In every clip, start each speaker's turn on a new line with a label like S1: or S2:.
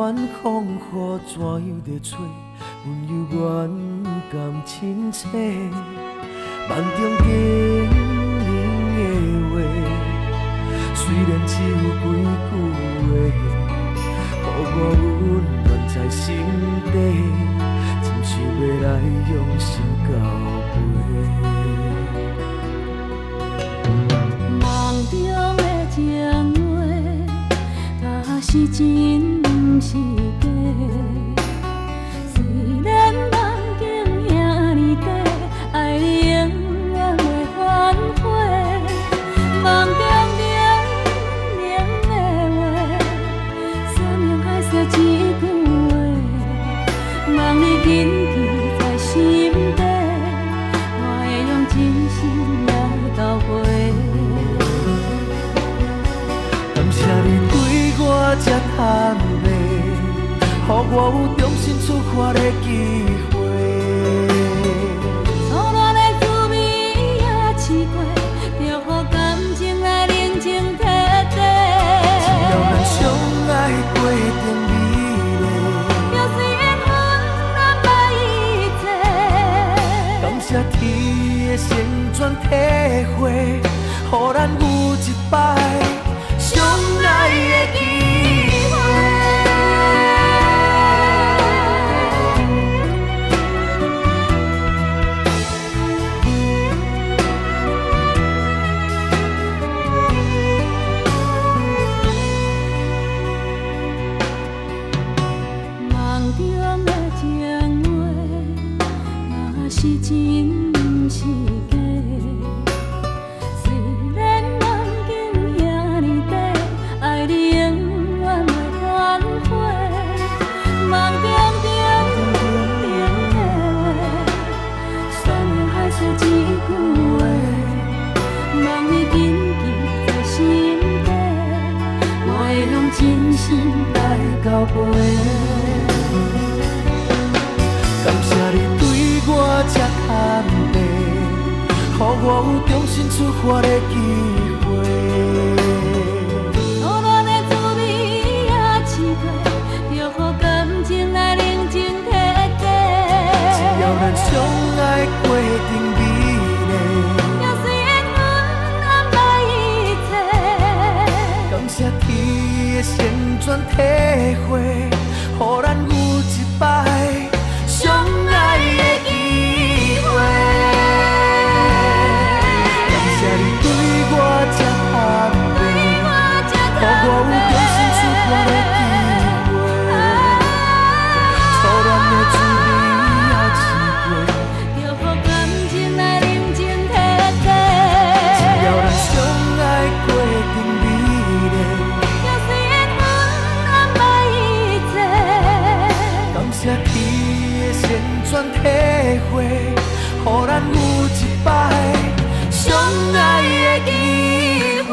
S1: 远风雨怎样在找？阮犹原甘亲切，梦中经年的话，虽然只有几句话，予我温暖在心底，真想要来用心交陪。
S2: 梦中的情话，若是真毋是假。虽然梦境遐尼短，爱你永远袂反悔。梦中冷冷的话，山盟海誓一句话，望你紧记在心底，我会用真心来交陪。
S1: 感谢你对我这坦白，予我有重新出发的机会。
S2: 初恋的滋味也试过，就予感情来冷静体地。
S1: 只要咱相爱过程美丽，
S2: 就算缘分安排一切。
S1: 感谢天的旋转体会，予咱有一摆相爱的机会。
S2: 梦中的情话，若是真毋是假。虽然梦境遐尼短，爱你永远袂反悔。梦中冷冷的话，山盟海誓一句话，望你紧记在心底，我会用真心来交陪。
S1: 感谢你对我这坦白，予我有重新出发的机会。
S2: 初恋的滋味也试过，就予感情来冷静体地。
S1: 只要咱相爱过程美丽，
S2: 就算缘分安排一切。
S1: 感谢天的旋转体会，予咱有一摆相爱的机会。感谢你对我这坦白，予我有重新出发的机会。初恋的滋味也试过，
S2: 就予感情来冷静体地。
S1: 只要咱相爱过程美丽，
S2: 就算缘分安排一切。
S1: 感谢天的旋转体会，予咱有一摆相爱的机会。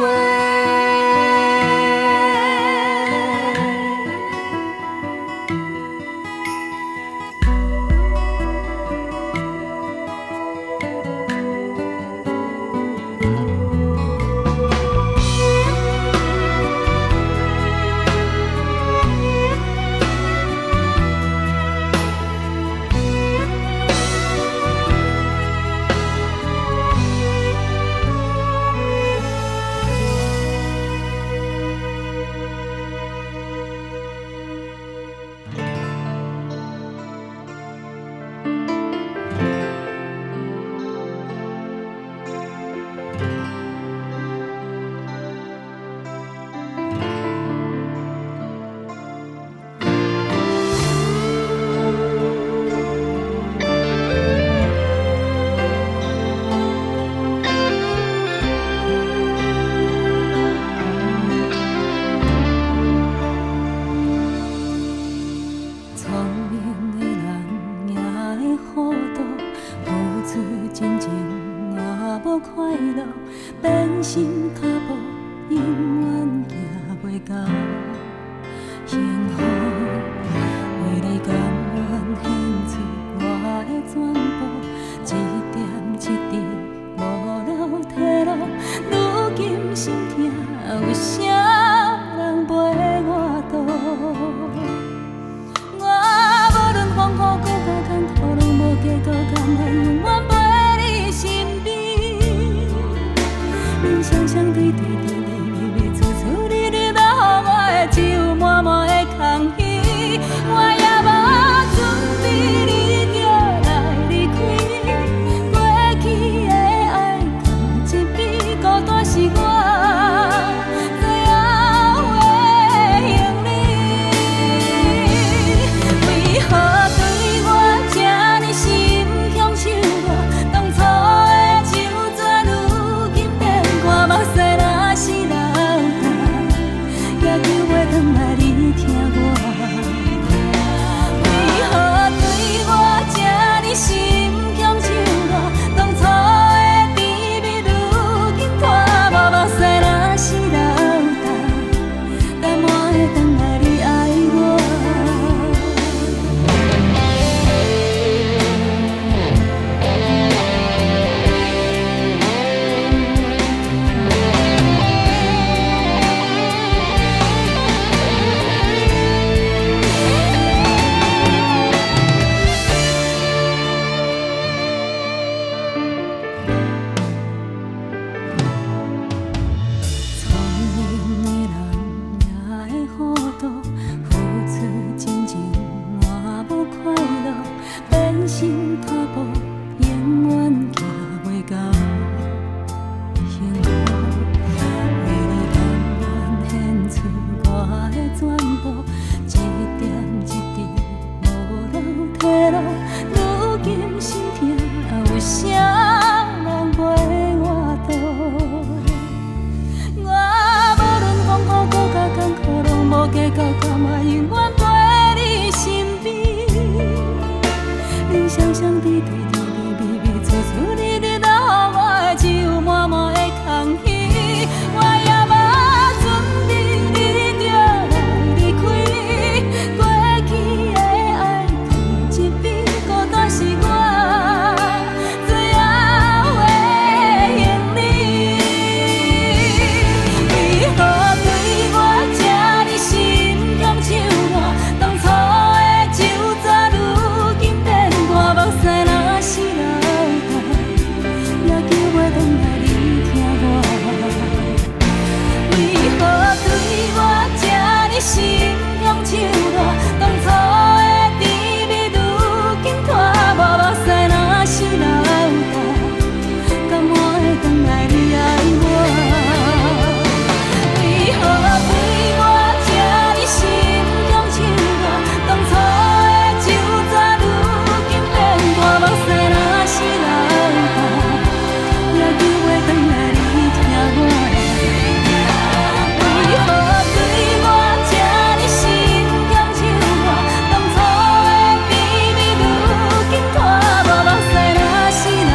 S2: 心痛，有啥人陪我渡？我无论风雨搁较艰苦，拢无计较，甘嘛永远陪你身边。你双双伫对对对微微处处，你伫留我只有满满的空虚。我也无准备你就来离开，过去的爱放一边，孤单是我最后的行李。为何对我这呢心强手软？当初的酒糟，如今变大，目屎若是流干，也求袂转来你疼我。为何对我这呢心强手软？当初的甜蜜，如今拖无目屎若是流干，甘我会转来你爱我？为何对我这呢心强手软？当初的酒糟，如今变大，目屎若是流干，也求袂转来你疼我。为何对我这呢心强手软？当初的甜蜜，如今拖无目屎若是流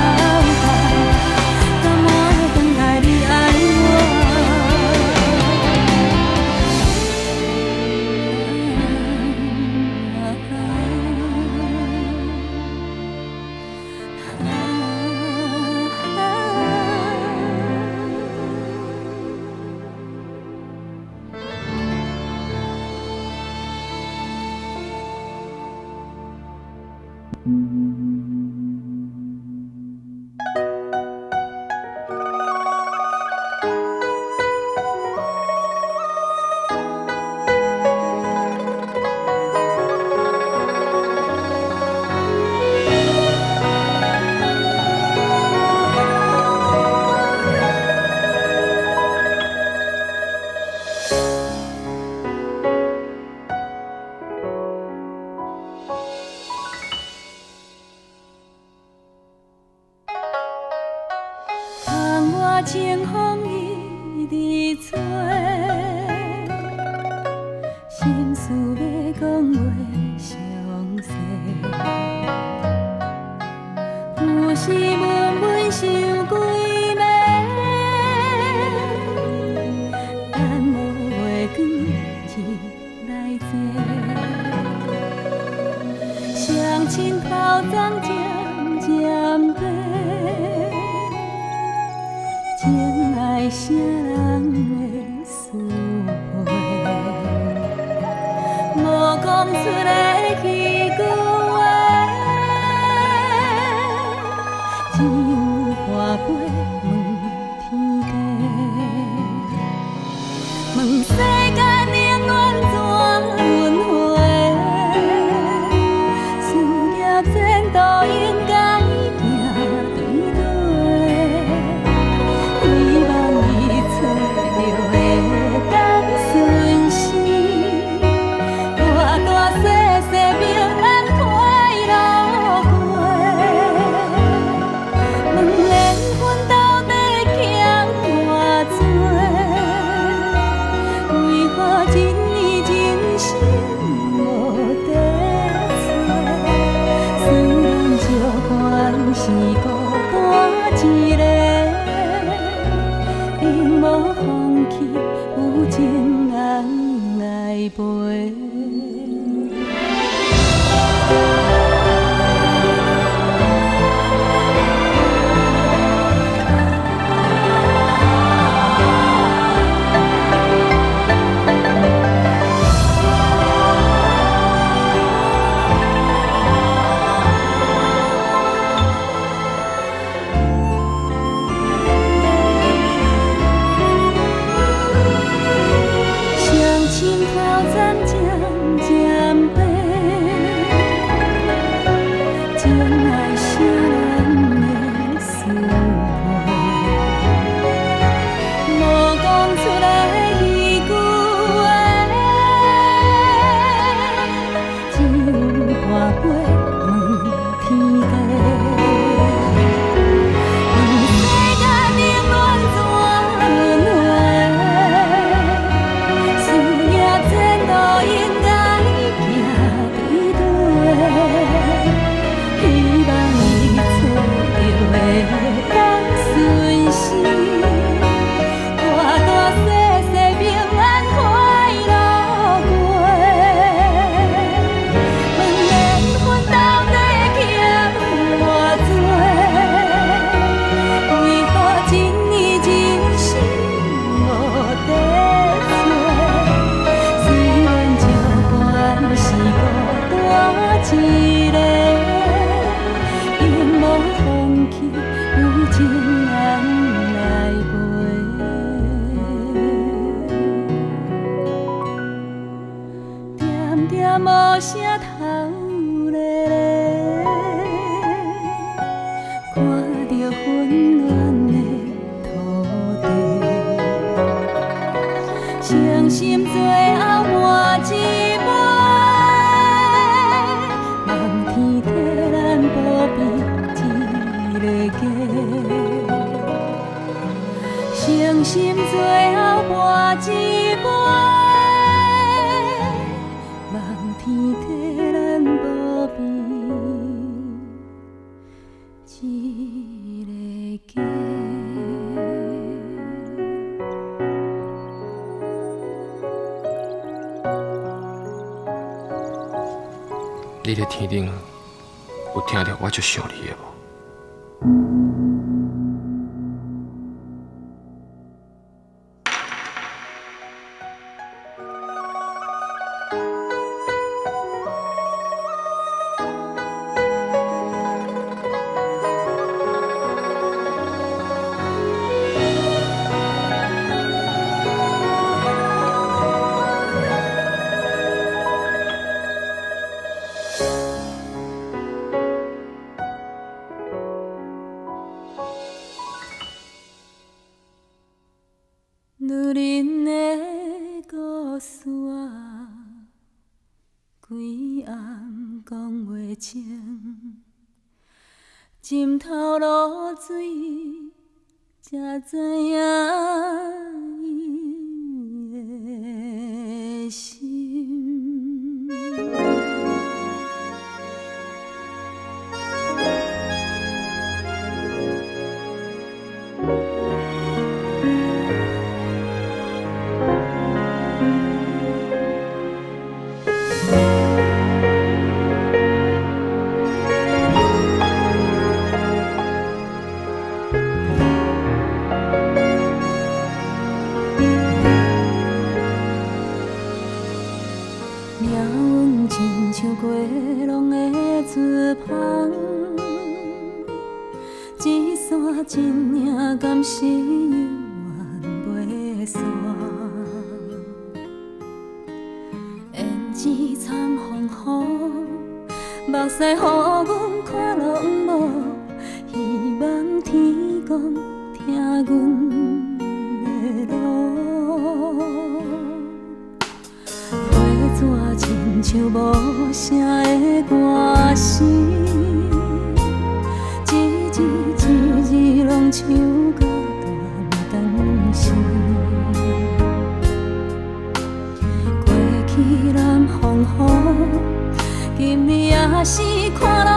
S2: 干，甘我会转来你爱窗外清风一直吹，心事要讲话详细，有时闷闷想几暝，等无月光日来坐，双亲头鬃渐渐白。情爱啥人会思会？无讲出的迄句话，只有花飞问天地，问世间冷暖怎轮回？事业前途应该行对对。希望伊找着会当顺时，大大细细平安快乐过。问缘分到底欠偌多？为何一年真心无地找？虽然借款是孤单一个。永无放弃，有情人来陪。相亲头鬃渐
S3: 个天顶有听到我足想你的无？
S2: 女人的故事啊，规暗讲袂清，浸透露水，才知影伊的心。命运亲像过浪的船帆，一线真影敢是永远袂散。胭脂惨风雨，目屎予阮看落无，希望天公听阮的路。纸亲像无声的歌声，一字一字拢唱到断肠时。过去南风雨，今日也是看拢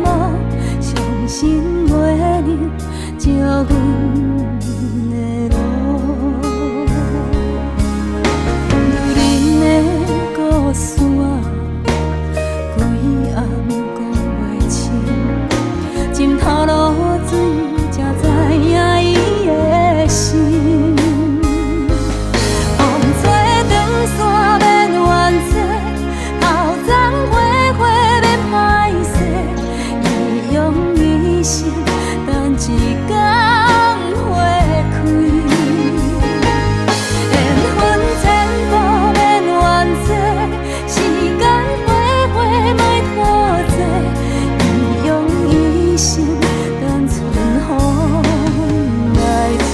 S2: 无，相信袂能照阮的路。故事啊，规暗讲袂清，浸透露水，才知影伊的心。红吹长线免怨嗟，头鬃花花免歹势，伊用一生等一天花开。缘分千古免怨嗟。时间回回莫拖济，伊用一生等春风来吹。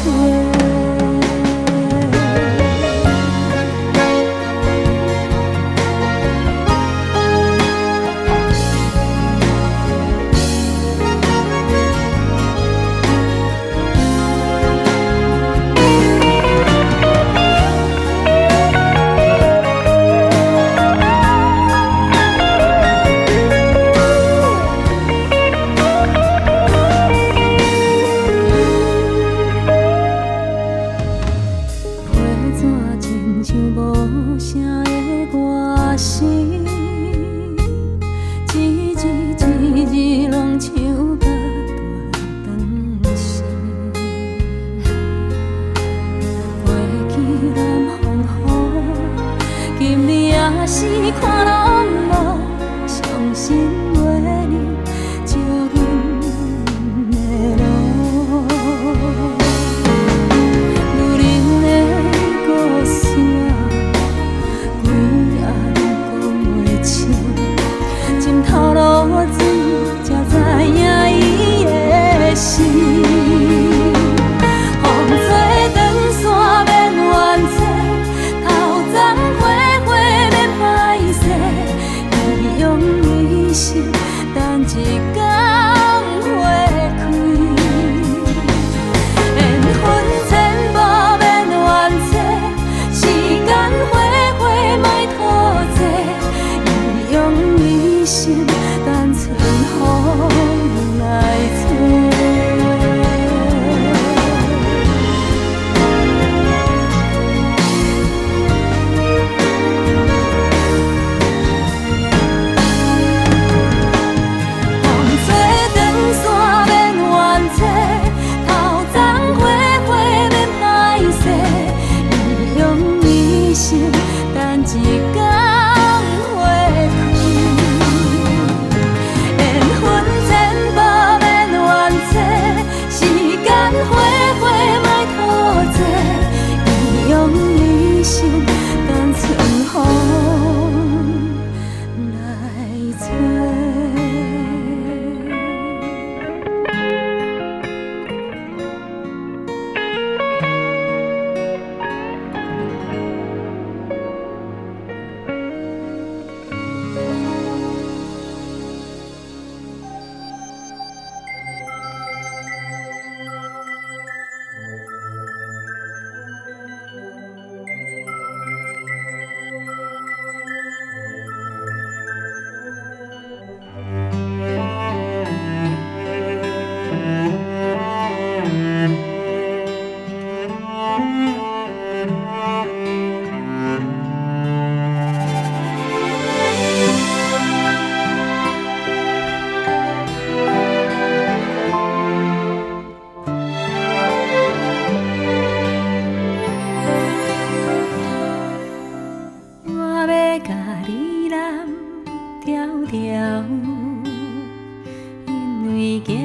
S2: 惊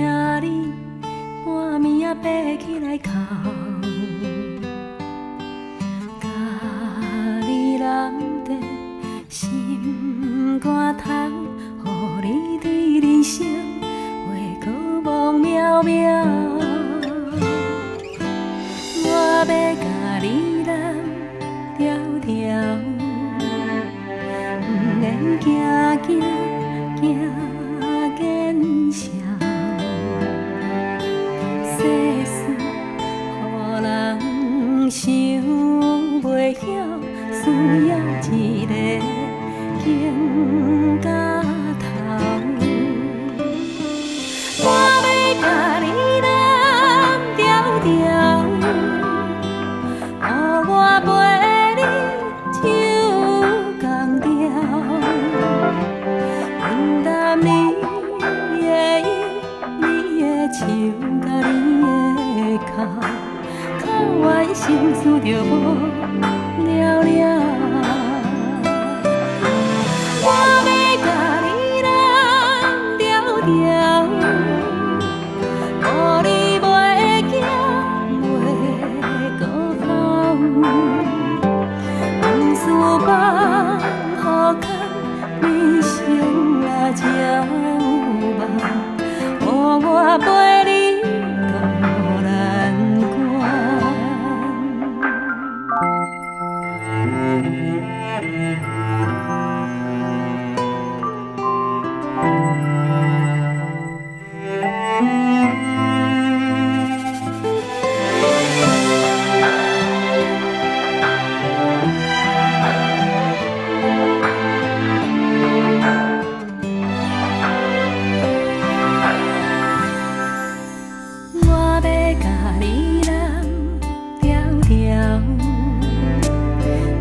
S2: 你半暝仔爬起来哭，甲你揽在心肝头，予你对人生话搁梦渺渺。我要甲你揽条条，不免惊惊惊见笑。世事予人想袂晓，需要一个行到头。我要甲你揽条条，予我陪你唱同调，分担你的忧，你的愁，甲你的哭，哭完心事就无了了。我要甲你揽条条，予你袂惊袂搁哭，往事放予空，人生啊才有梦，予我陪你渡难关。我要甲你揽条条，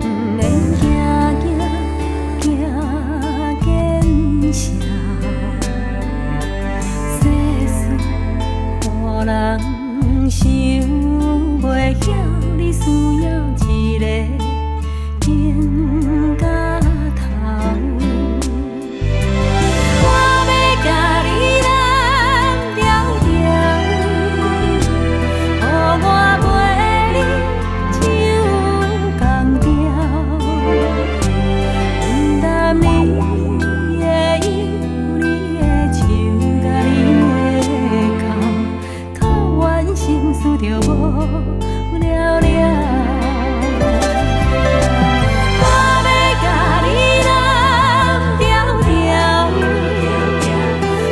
S2: 不免惊惊笑。世事予人想袂晓，你需要一个行到头。我要甲你揽条条，予我陪你唱同调，分担你的忧，你的愁，甲你的哭，哭完心事就无了了。我要甲你揽条条，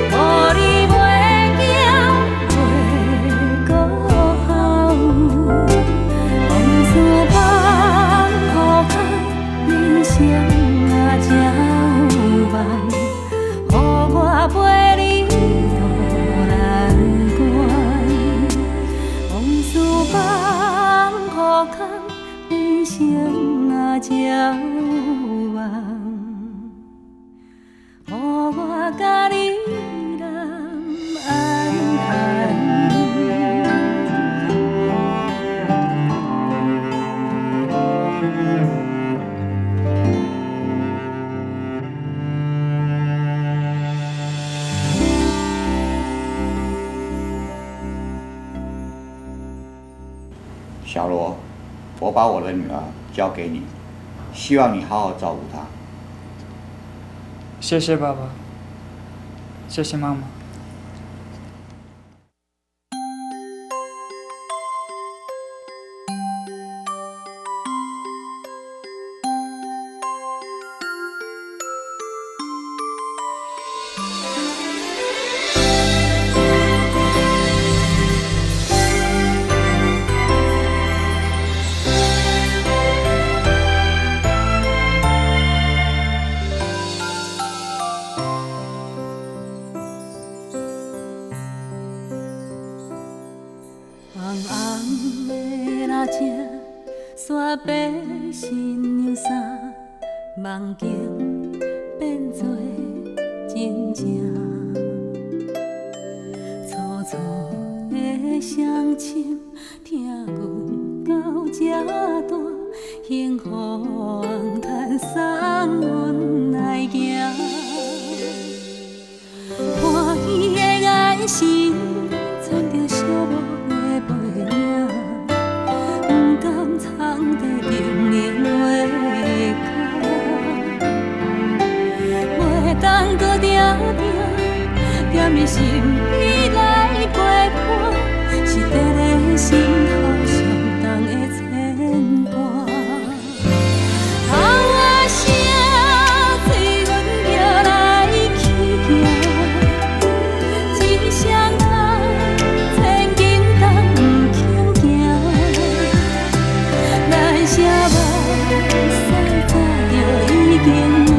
S2: 予你袂惊袂搁哭，往事放予空，人生啊才有梦，予我陪你渡难关。往事放予空，人生啊才有梦，予我甲你揽安安。
S4: 小罗，我把我的女儿交给你，希望你好好照顾她。
S5: 谢谢爸爸，谢谢妈妈。红红的蜡烛，煞白新娘衫，梦境变作真正。粗粗的双亲，听阮到这大，幸福红毯送阮来行。欢喜的眼神。
S2: 你来陪伴，是伫咧心头上重的牵挂。头仔声，催阮叫来去行，一双人千斤重不轻行，咱舍目屎早就已经满。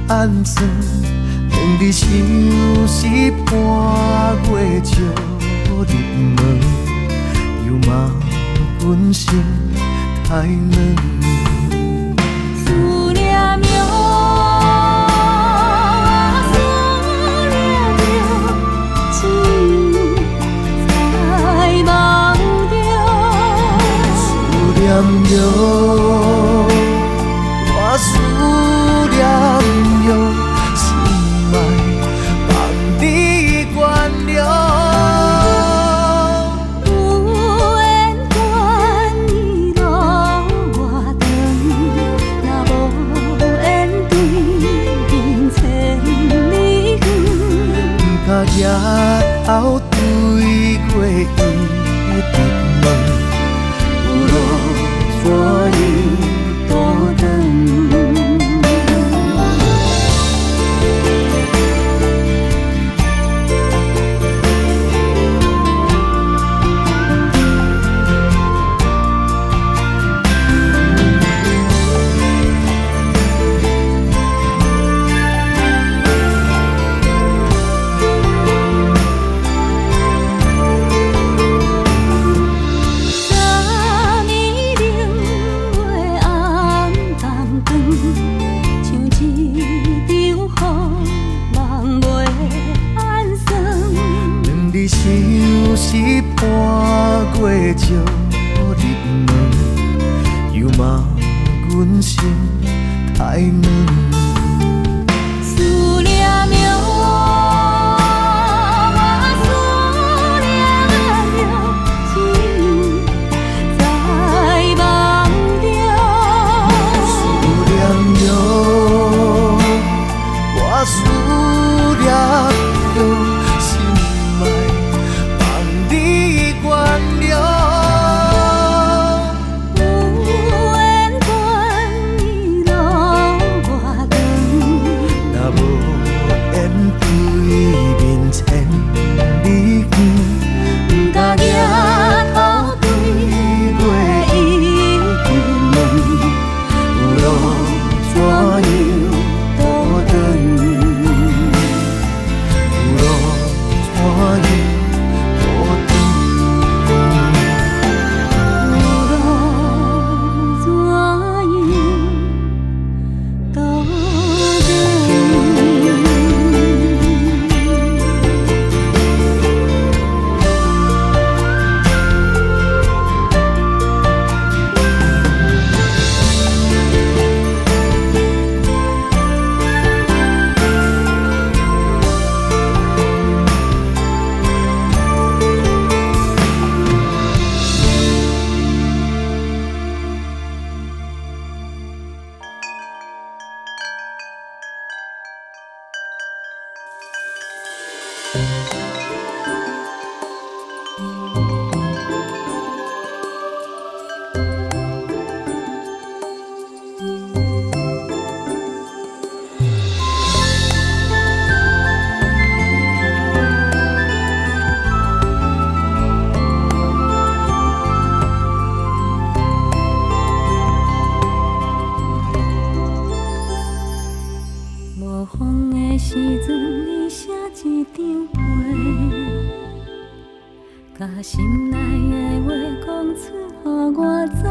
S1: 暗算，连你想是半月照入门，又嘛阮心太软。
S2: 思念哟，思念着，只在梦中。
S1: 思念哟，我思念哟，心爱放你远。甲日头对过伊直问，有路怎样倒转？是伴过照入门，又骂阮心太软。
S2: 思念着我，思念着情，在梦中。
S1: 思念着我，思念着心爱。
S2: 把心内的话讲出，予我知。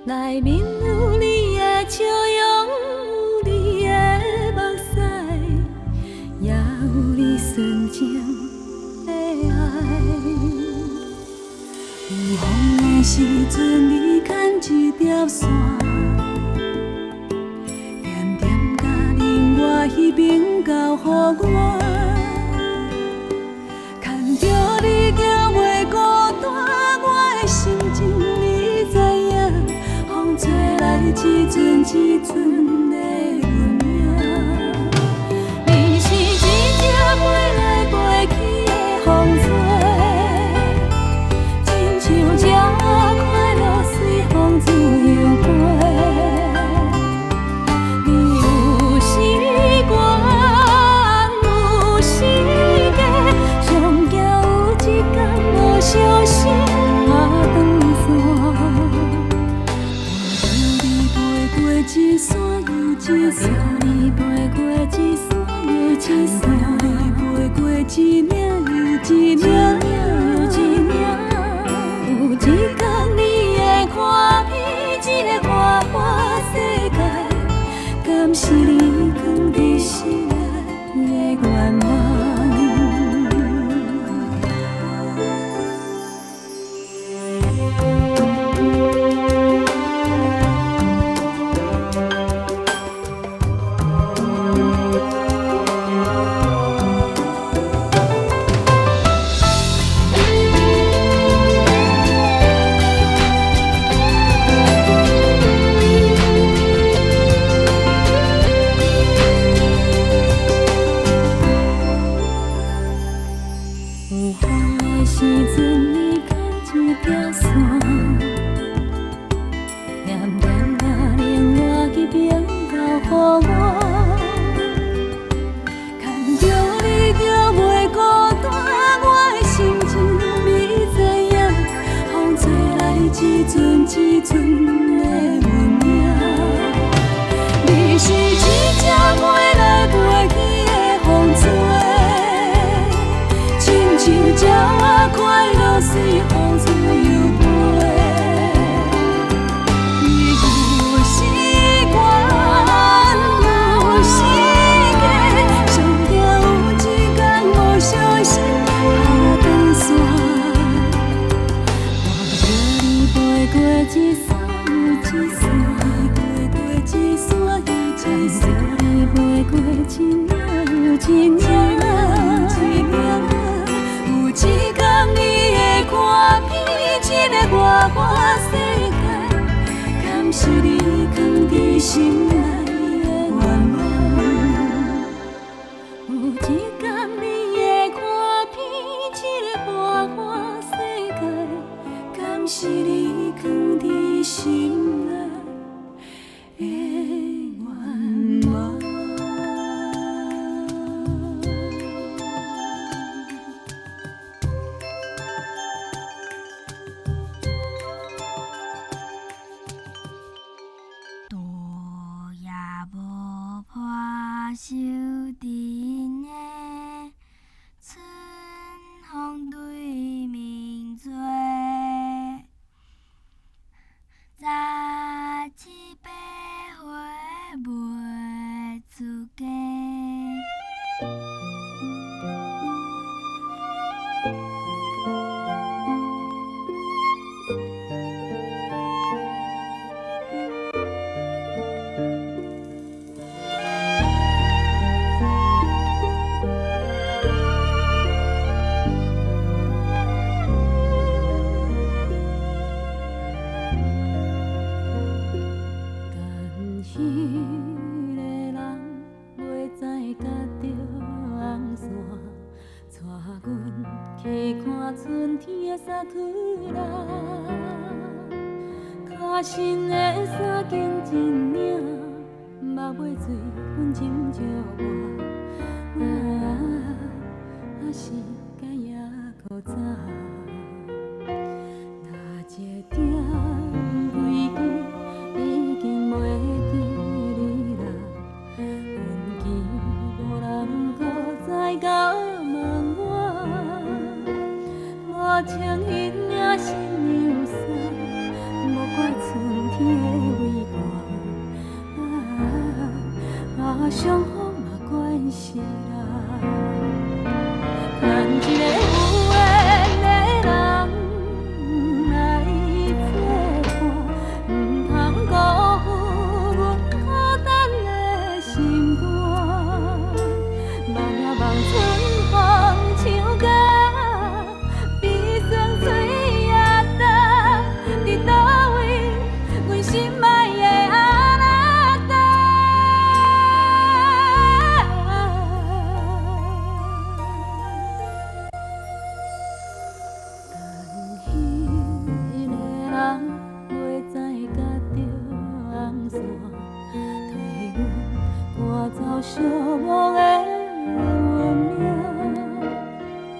S2: 内面有你的笑容，有你的目屎，也有你纯情的爱。有风的时阵，你牵一条线，点点甲另外迄边交予我。 着你行袂孤单，我的心情你知影。风吹来一阵一阵的阮影，你是一只飞来飞去的风吹，亲像这快乐随风自由飞。你有时我，有时假。 小心啊，长线，我你飞过一山又一山，你飞过一山又一山，你飞过一岭又一岭。有一天你会看见这个花花世界，敢是你藏在心内的愿望？
S5: 我世界，敢是你藏在心内的愿望？有一天你会看遍这个花花世界，敢是你藏在心内的愿望？
S6: 收阵的春风对面吹，十七八岁袂出家。春天的沙区啦，脚身的衫紧一领，目尾水阮斟借我，是该也搁早。哪一点归期已经袂记你啦，阮记无人搁再甲问我。无穿迄领新娘衫，无怪春天的微寒，伤风嘛关系啦。牵一个有缘的人来作伴，唔通辜负阮孤单的心肝。望呀望春风唱歌。寂寞的运命，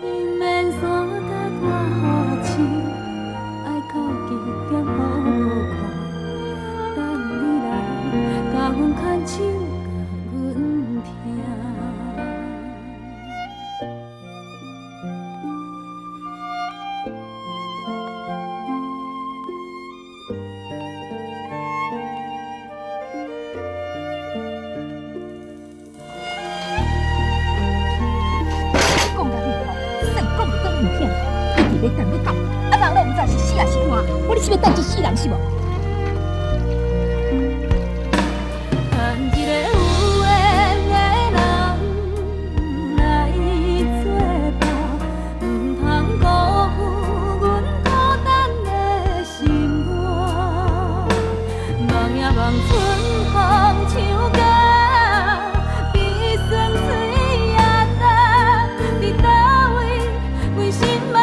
S6: 迎面山甲看雨星，爱靠近兼好看。等你来，甲阮牵手，甲阮听。
S7: 你等你讲，啊人拢毋知是死还是活，我你是要等一世人是无？
S5: 牵一个有缘的人来作伴，唔通辜负阮孤单的心肝。望呀望春风唱歌，悲酸水也干，伫倒位，阮心爱。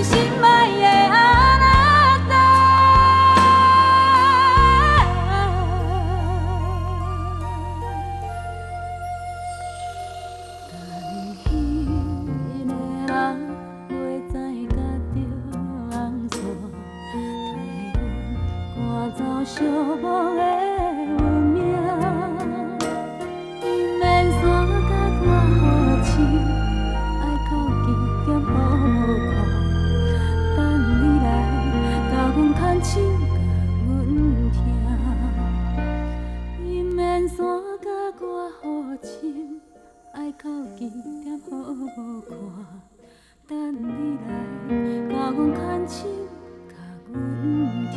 S5: 心爱的阿
S2: 寂寞的运命，伊免山甲我好亲，爱到几点好看，等你来甲阮牵手，甲阮听。伊免山甲我好亲，爱到几点好看，等你来甲阮牵手，甲阮听。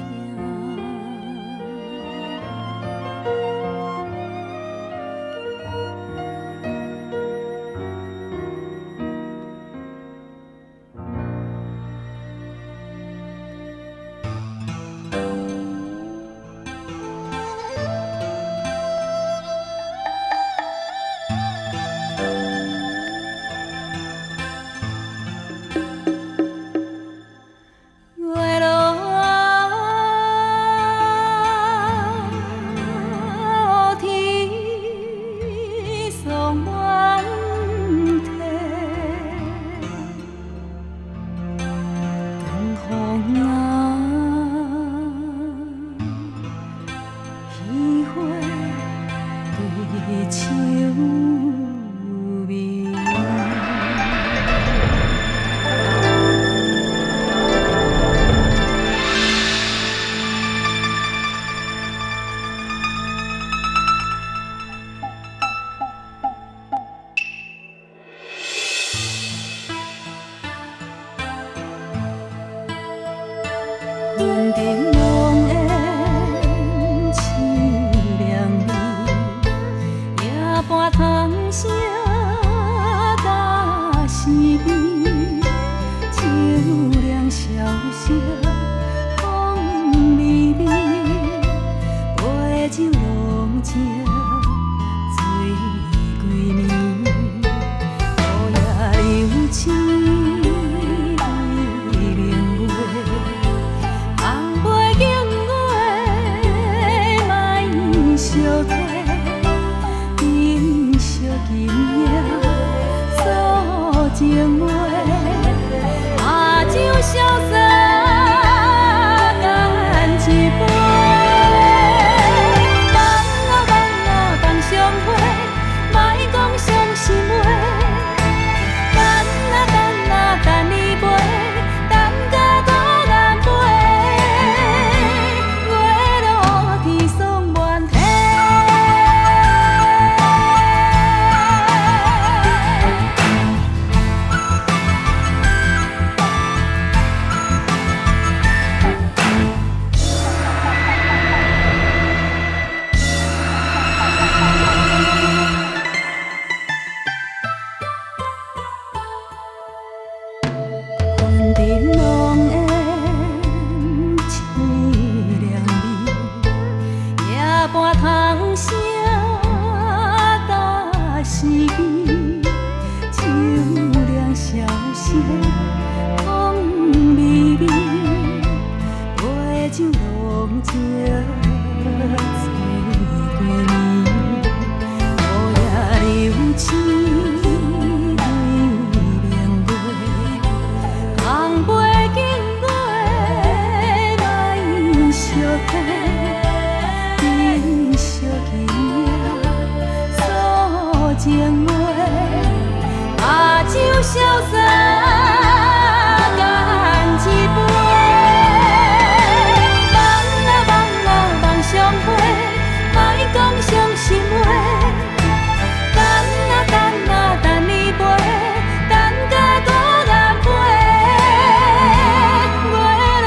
S2: 月落天送满天，长风啊，喜花对秋眠。云顶浓烟凄凉味，夜半汤声打时味，秋凉萧瑟风微微，杯酒浓情醉归暝，雨夜流星对明月。红背景月，莫相替，珍惜今夜诉情话，把酒潇洒干一杯。放啊放相会，莫讲伤心话。等你陪，等甲孤雁飞，月落天送满天。云顶浓烟凄凉味，夜半汤声打时味，秋凉萧瑟风微微，杯酒浓情醉归暝，雨夜流星对明月。红背景月，莫相替，珍惜今夜诉情话，把酒潇洒干一杯。放相会，莫讲伤心话。等你陪，等甲孤雁飞，月落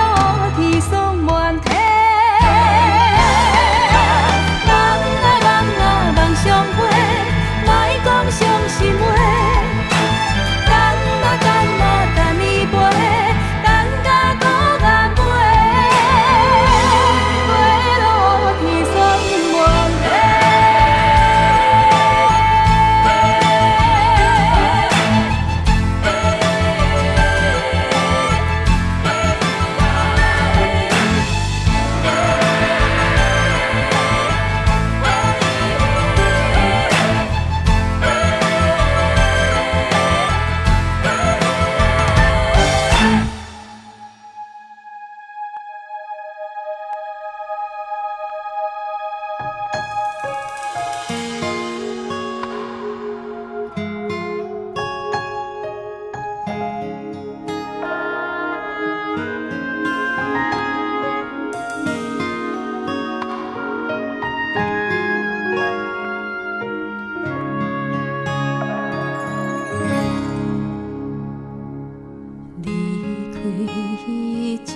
S2: 天送满天。梦相会，莫讲伤心话。等开这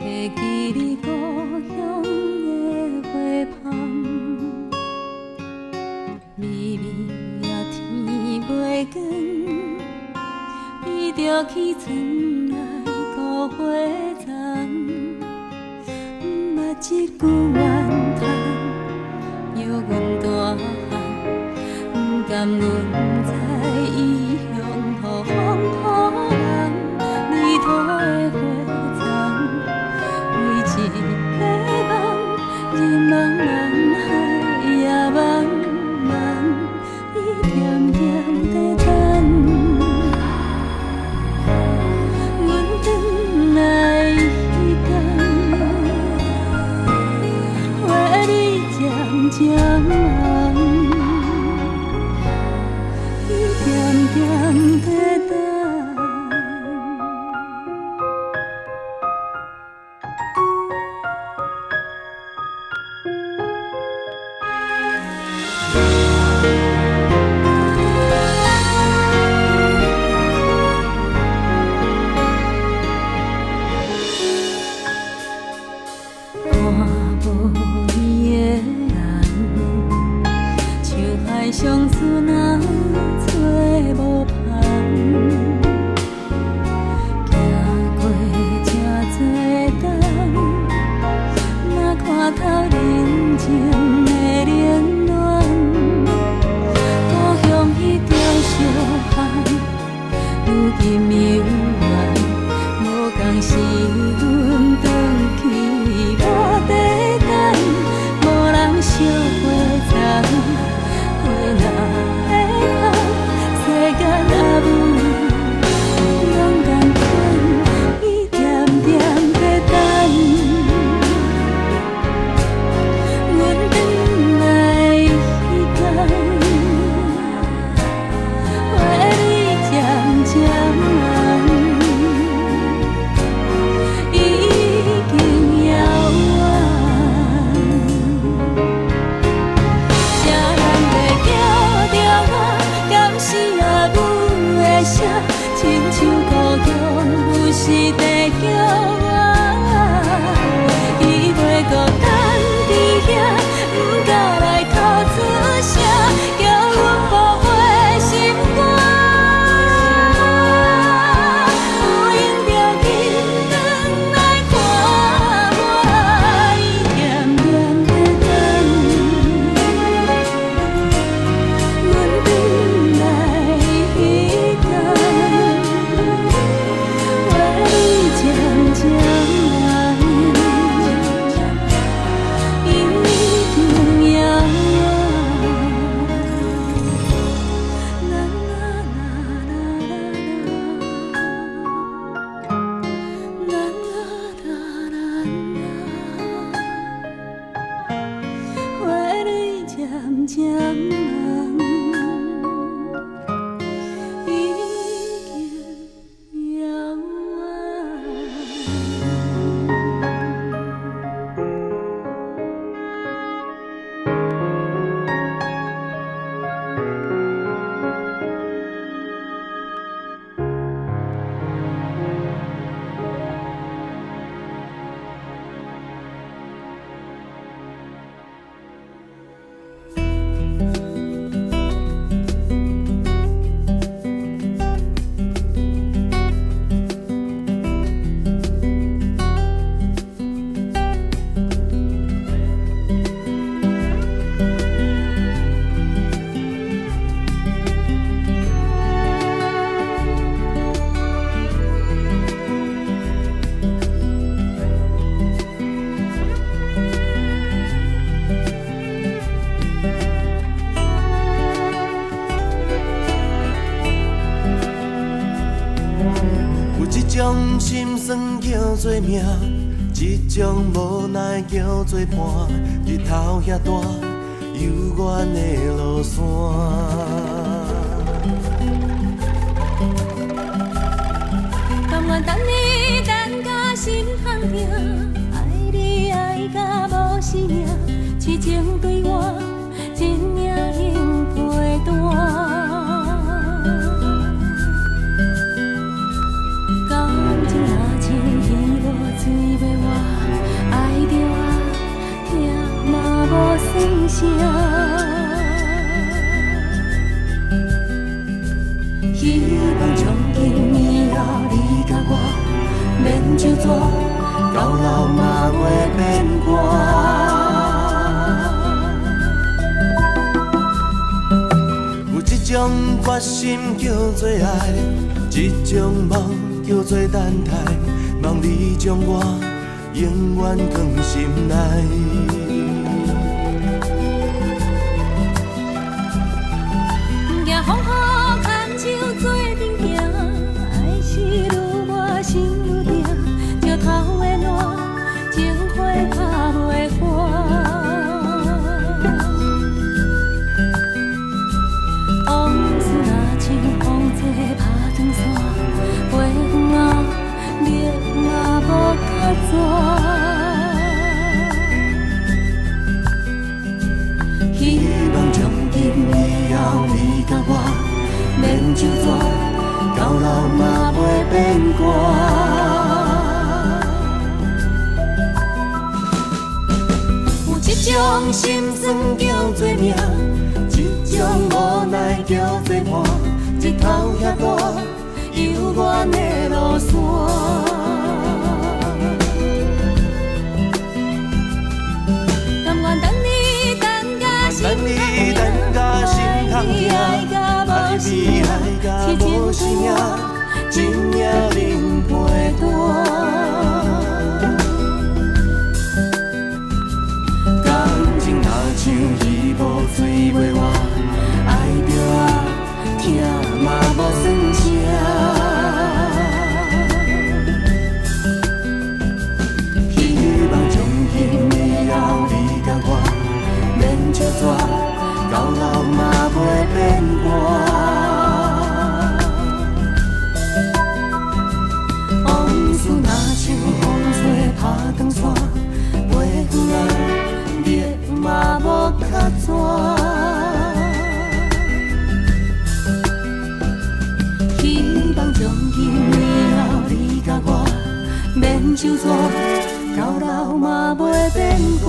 S2: 会记你故乡的花香，微微啊天袂光，伊着起床来顾花丛，毋捌一句怨叹，犹阮大汉，毋甘阮在异乡予风予人，泥土的花丛，为一个梦，日茫茫，海也茫茫，伊点点在等。阮转来迄天，花蕊渐渐红，伊点点在等。看无伊的人，像海上船啊，找无旁。行过这多冬，若看透人情的冷暖，故乡迄条小巷，如今犹原，无共是阮转去。无地等，无人烧花丛，花若会红，世间也无勇敢款，伊点点在等。阮转来迄天，花蕊渐渐红。亲像故乡有时在叫我，伊袂孤单伫遐，毋敢来哭出声，叫阮无花心肝。有闲着紧转来看我，伊点点在等。阮转来迄天。渐渐红，伊重要啦啦啦啦啦啦啦，花蕊渐渐红。
S1: 一种心酸叫做命，一种无奈叫做伴。日头遐大，幽远的路线。
S2: 甘愿等你等甲心痛疼，爱你爱甲无生命，痴情对我真领用陪伴。声。希望从今以后你甲我免就纸，到老嘛袂变歌。
S1: 有一种决心叫做爱，一种梦叫做等待，望你将我永远放心内。
S2: 行风雨牵手做阵行，爱是愈磨心愈定，石头的烂，情花拍袂干。往事若像风吹拍长线，飞远啊，你嘛无较绝。希望从今以后你甲我免就纸，到老嘛袂变歌。有一种心酸叫做命，一种无奈叫做伴，日头遐大，犹原的路线。等你等甲心痛痛，爱你爱甲无生命，真命能陪伴。感情若像鱼无水袂活，爱着啊，疼嘛无算啥。希望从今以后你甲我免就纸，到老嘛袂变歌。往事若像风吹拍长线，飞远啊，你嘛无较绝。希望从今以后你甲我免就纸，到老嘛袂变歌。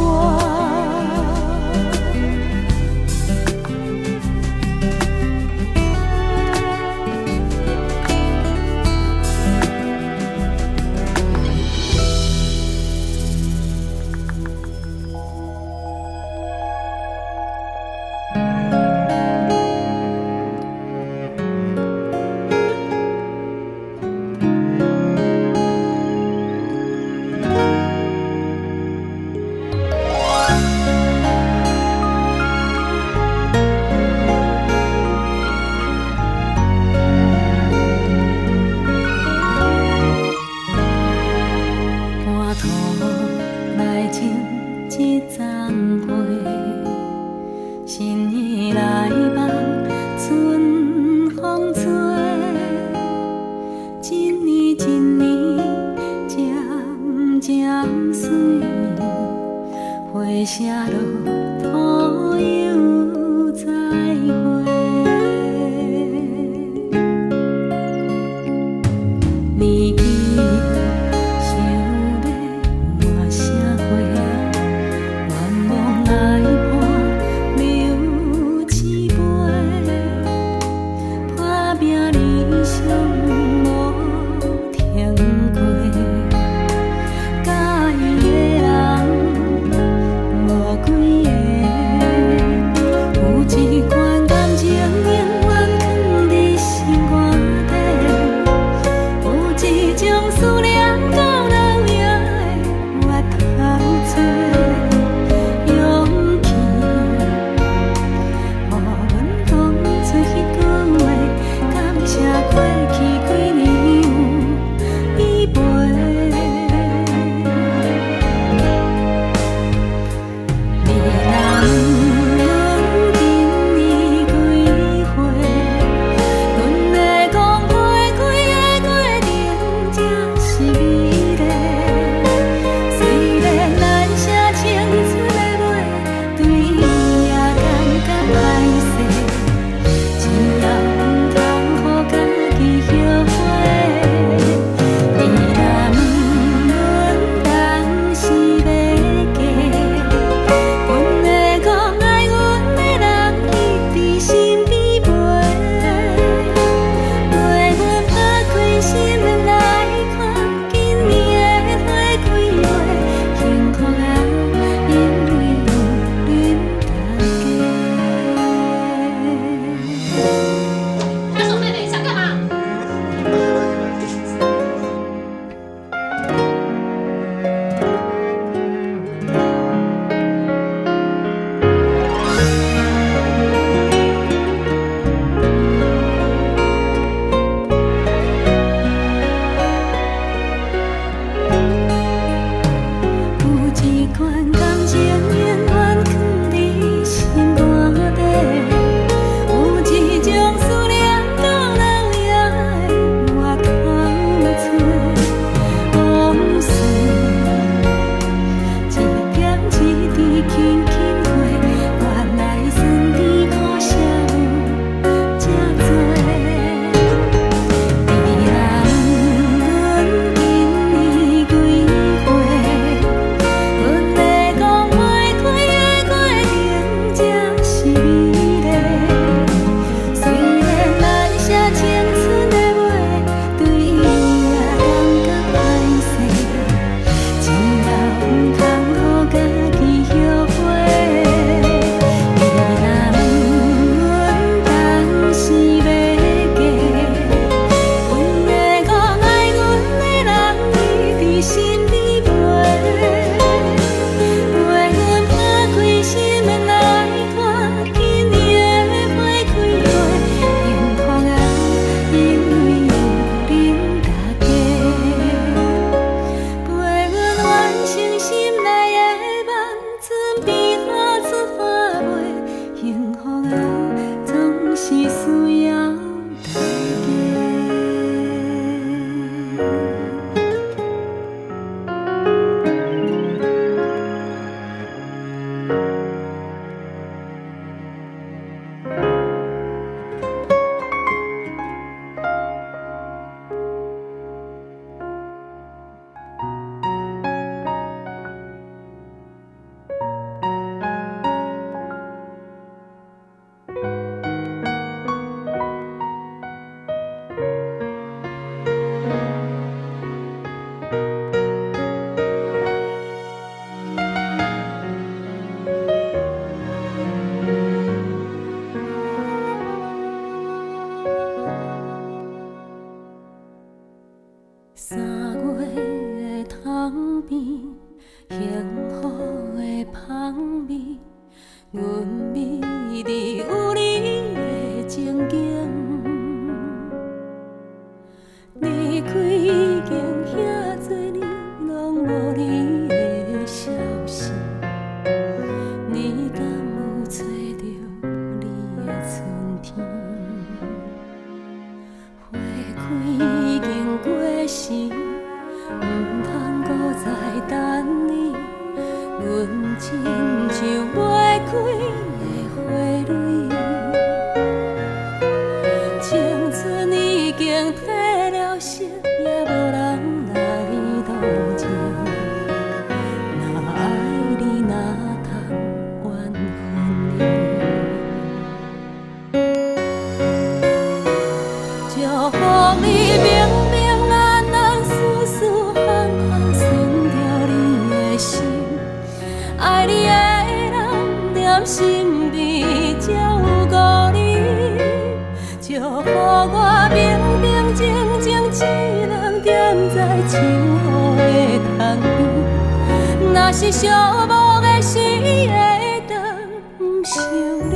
S2: 一3月的窗边，幸福的香味，阮美丽有你的情景。离开已经遐多年，拢无你的消息，你敢有找到你的春天？花开已经过时，唔通搁再等你。阮亲像袂开的花蕊，青春已经褪了色，也无人来同情。若爱你，哪通怨恨你？祝福你平平安安、舒舒服服，顺着你的心。爱你的人念心味，才有故你。祝福我平平静静，只能踮在树雨的窗边。若是寂寞的时，会当想你。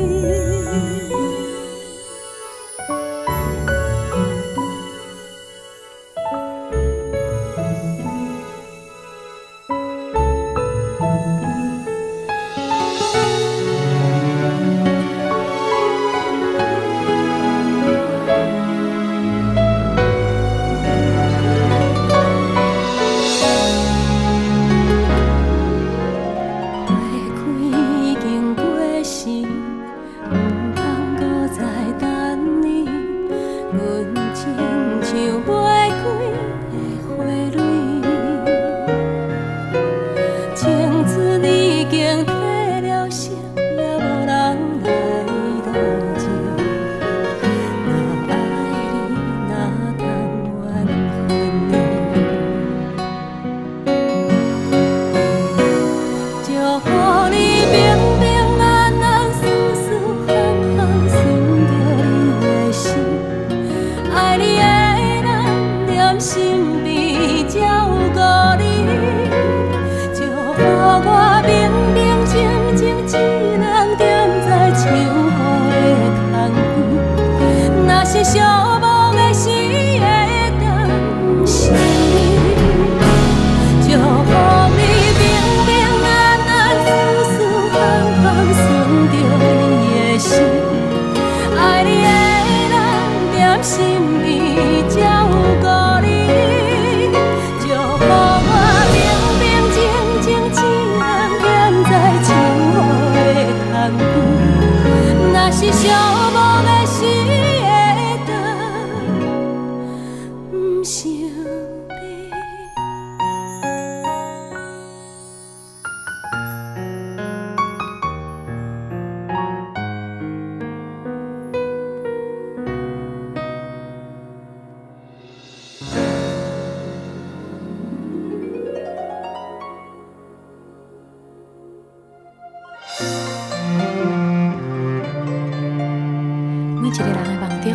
S2: 每一个人的梦中，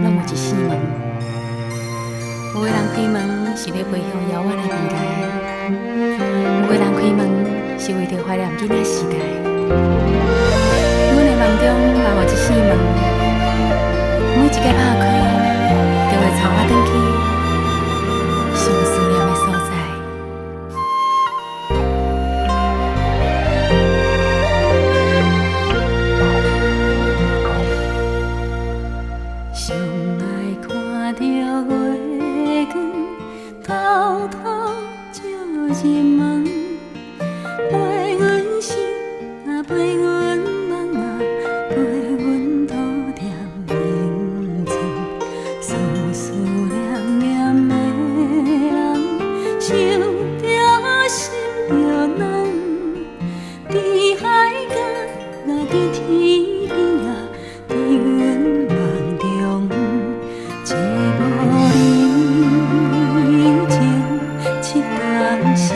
S2: 拢有一扇门。有的人开门是要飞向遥远的未来，有的人开门是为着怀念囡仔时代。阮的梦中嘛有一扇门，每一个打开，就会带我转去上思念的所在。上爱看着月光，偷偷照入梦，陪阮心啊，陪阮梦啊，陪阮度点人情。思思念念的人，想着心着冷。伫海角，若伫天边啊，伫阮梦中，这无人情，七天声。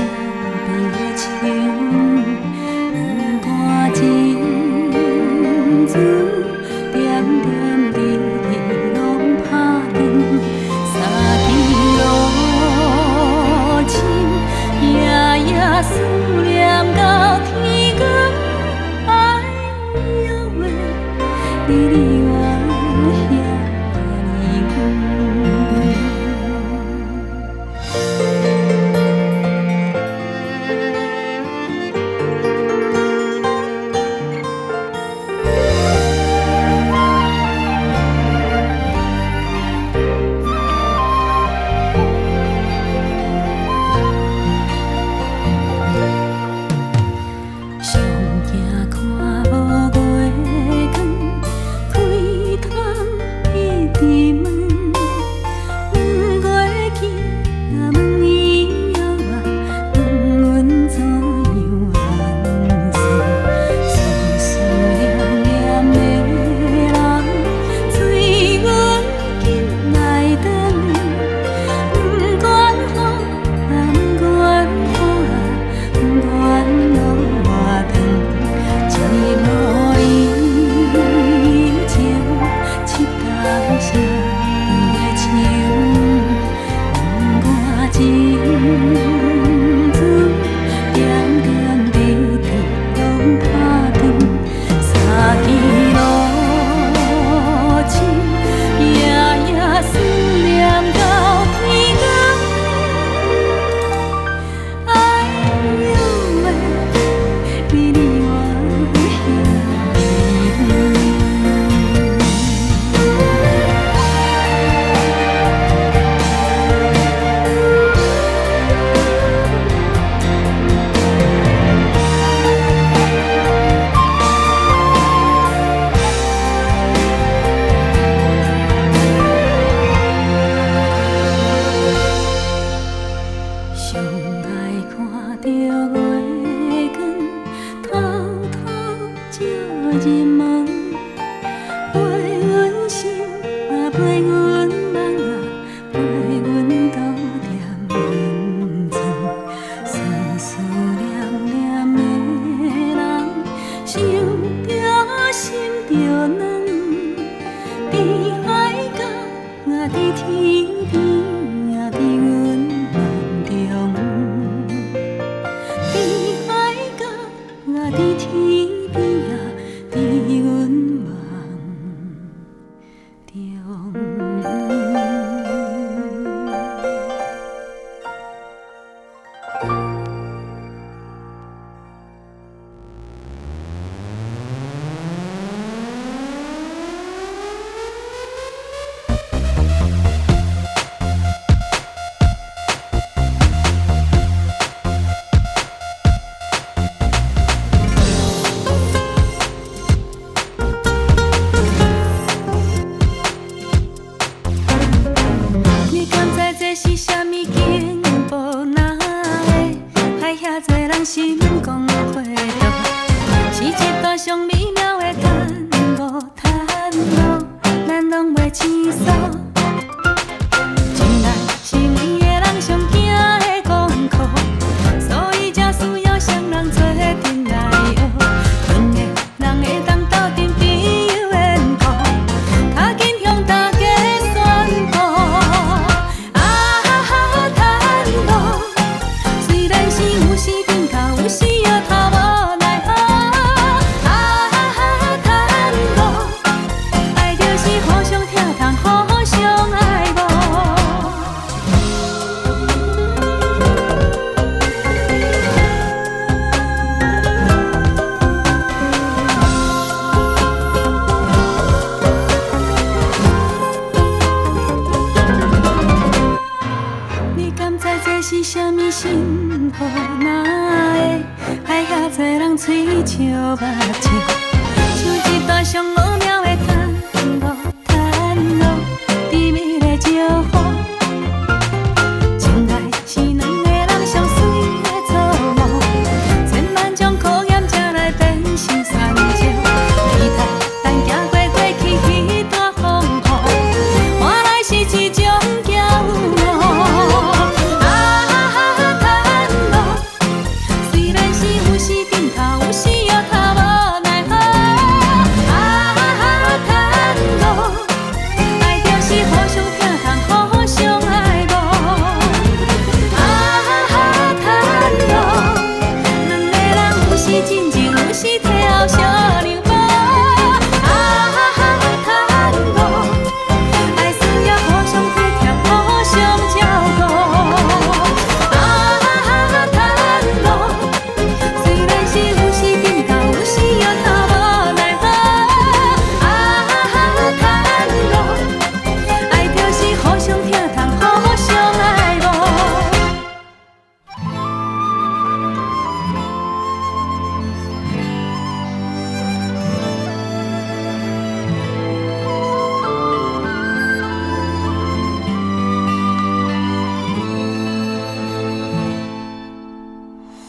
S2: 这是啥物幸福？哪会爱遐多人嘴笑目笑，像一段上无聊的探路，探路甜蜜的招呼。情爱是两个人上水的错误，千万种考验才来变成酸椒。期待咱行过过去彼段风雨，换来是一种骄傲。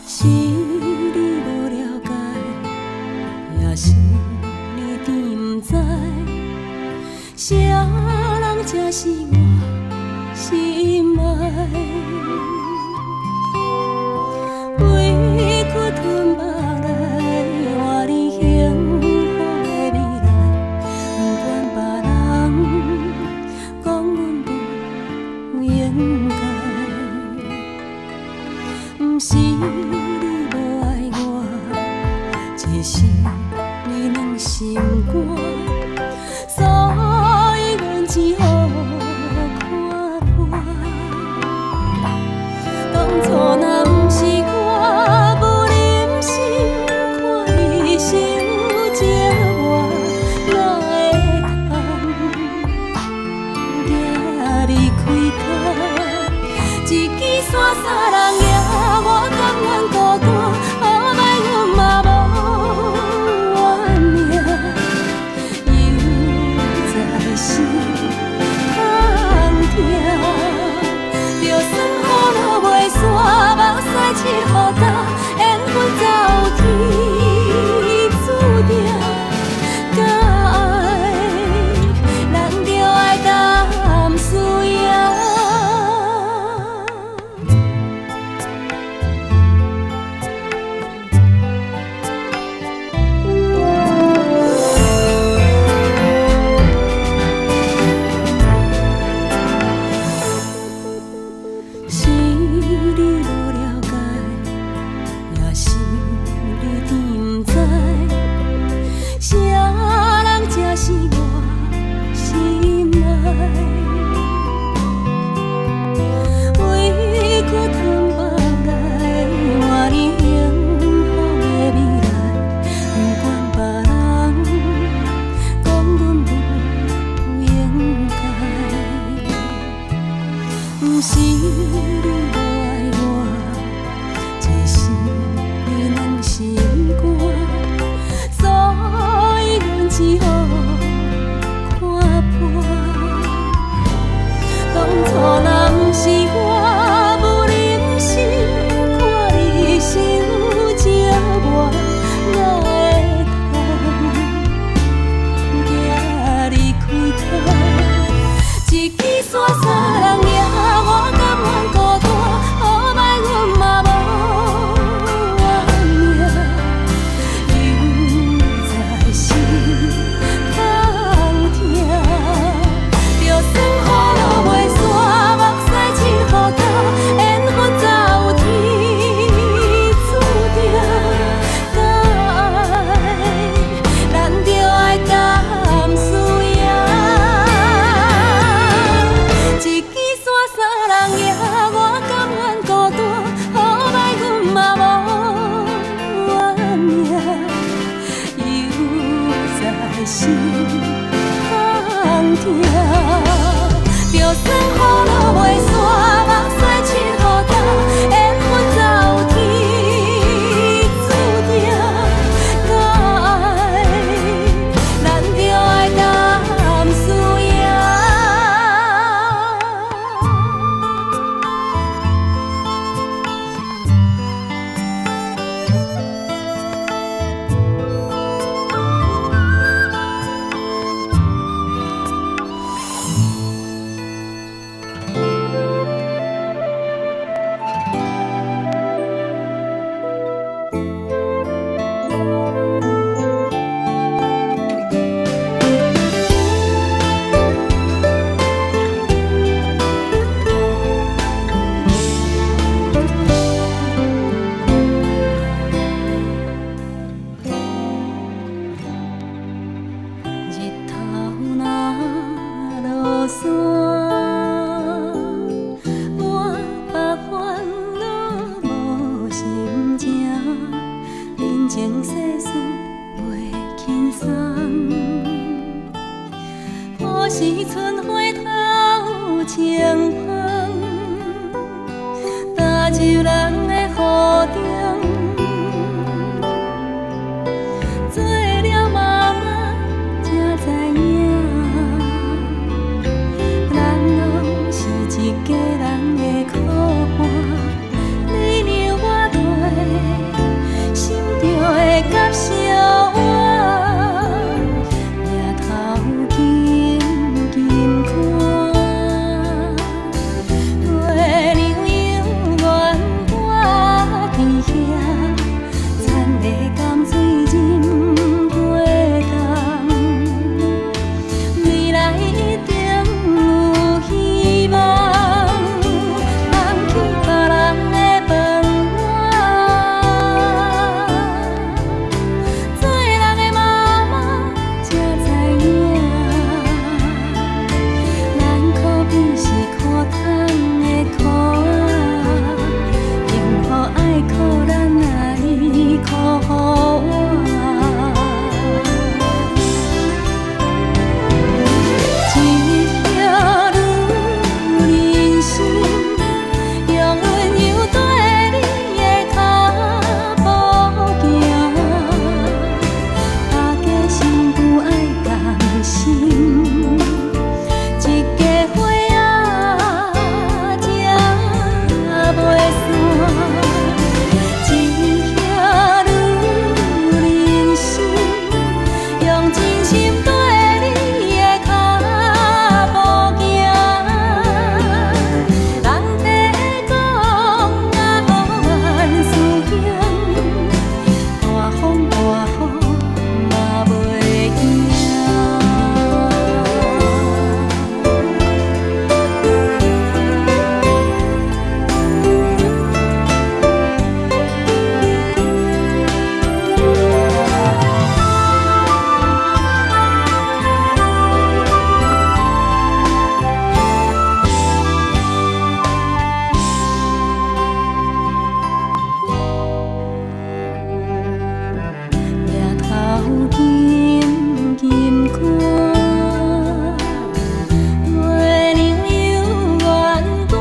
S2: 是你无了解，也是你甜不知，啥人才是我心爱？委屈吞目来，换你幸福的未来，不管别人讲阮不应该，不是。只是你软心肝，所以阮只好看破。当初若不是我不忍心看你受折磨，哪会通行离开他？一支伞三人行，我甘愿孤单，好歹阮嘛心空听，就算雨落袂散，目屎拭予干，缘分早有天注定。敢爱，人就爱甘输赢。不是你就人的雨中，做了妈妈才知影，咱拢是一家人的苦伴。你让我对心中的感受我，抬头轻轻看。月亮永远挂伫遐，田的甘水浸过冬，未来一定有希望。放弃别人的饭碗，做人的妈妈才知影，咱可比是苦痛的苦仔，幸福爱靠咱来靠互一条路人生，用温柔跟你的脚步行，大家心不爱共心，一家伙仔才袂散。一条路人生，用真心跟你的脚步行，人地讲甲好万事兴，大风大雨嘛袂惊。抬头轻轻看，月亮永远挂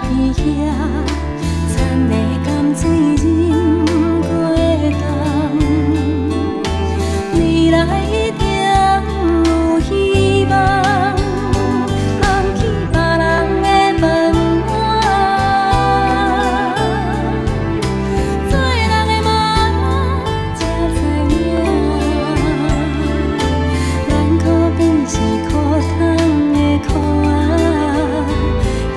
S2: 伫遐，田的甘水浸过冬，未来一定有希望。放弃别人的饭碗，做人的妈妈才知影，咱可比是苦痛的苦仔，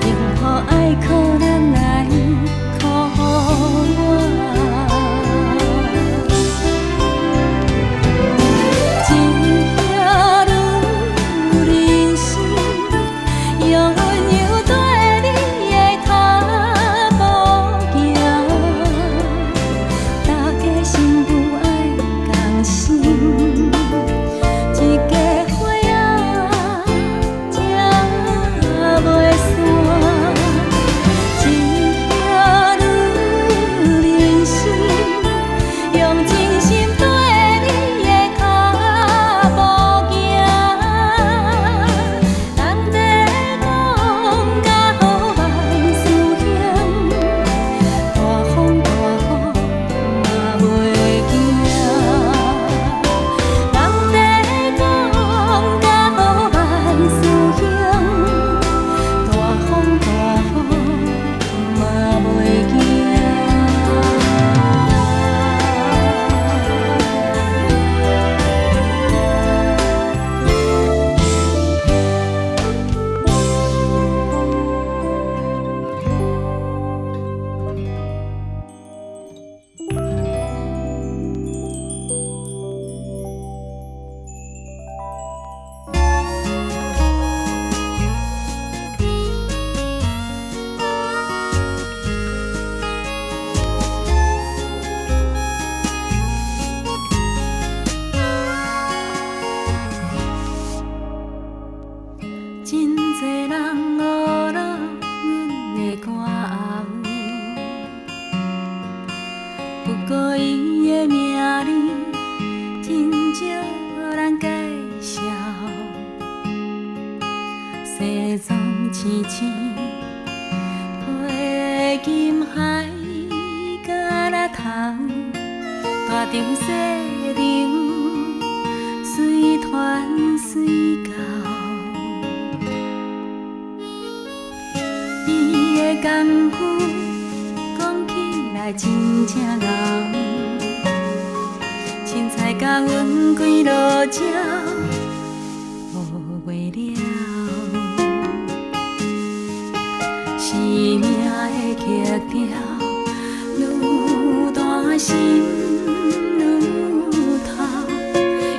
S2: 幸福爱靠咱来靠我。一条路人生，用温柔跟你的脚步行，大家心不爱共心，一家伙仔才袂散。一条路人生，用真心跟你的脚步行，人地讲甲好万事兴，大风大雨嘛袂惊。人地讲甲好万事兴，大风大雨嘛袂惊。真多人学了阮的歌喉，不过伊的名字真少人介绍。西装青青，配金场细人随传随到，伊的功夫讲起来真正浓，凊彩甲阮几落鸟无话了。生命的曲调愈大心愈透，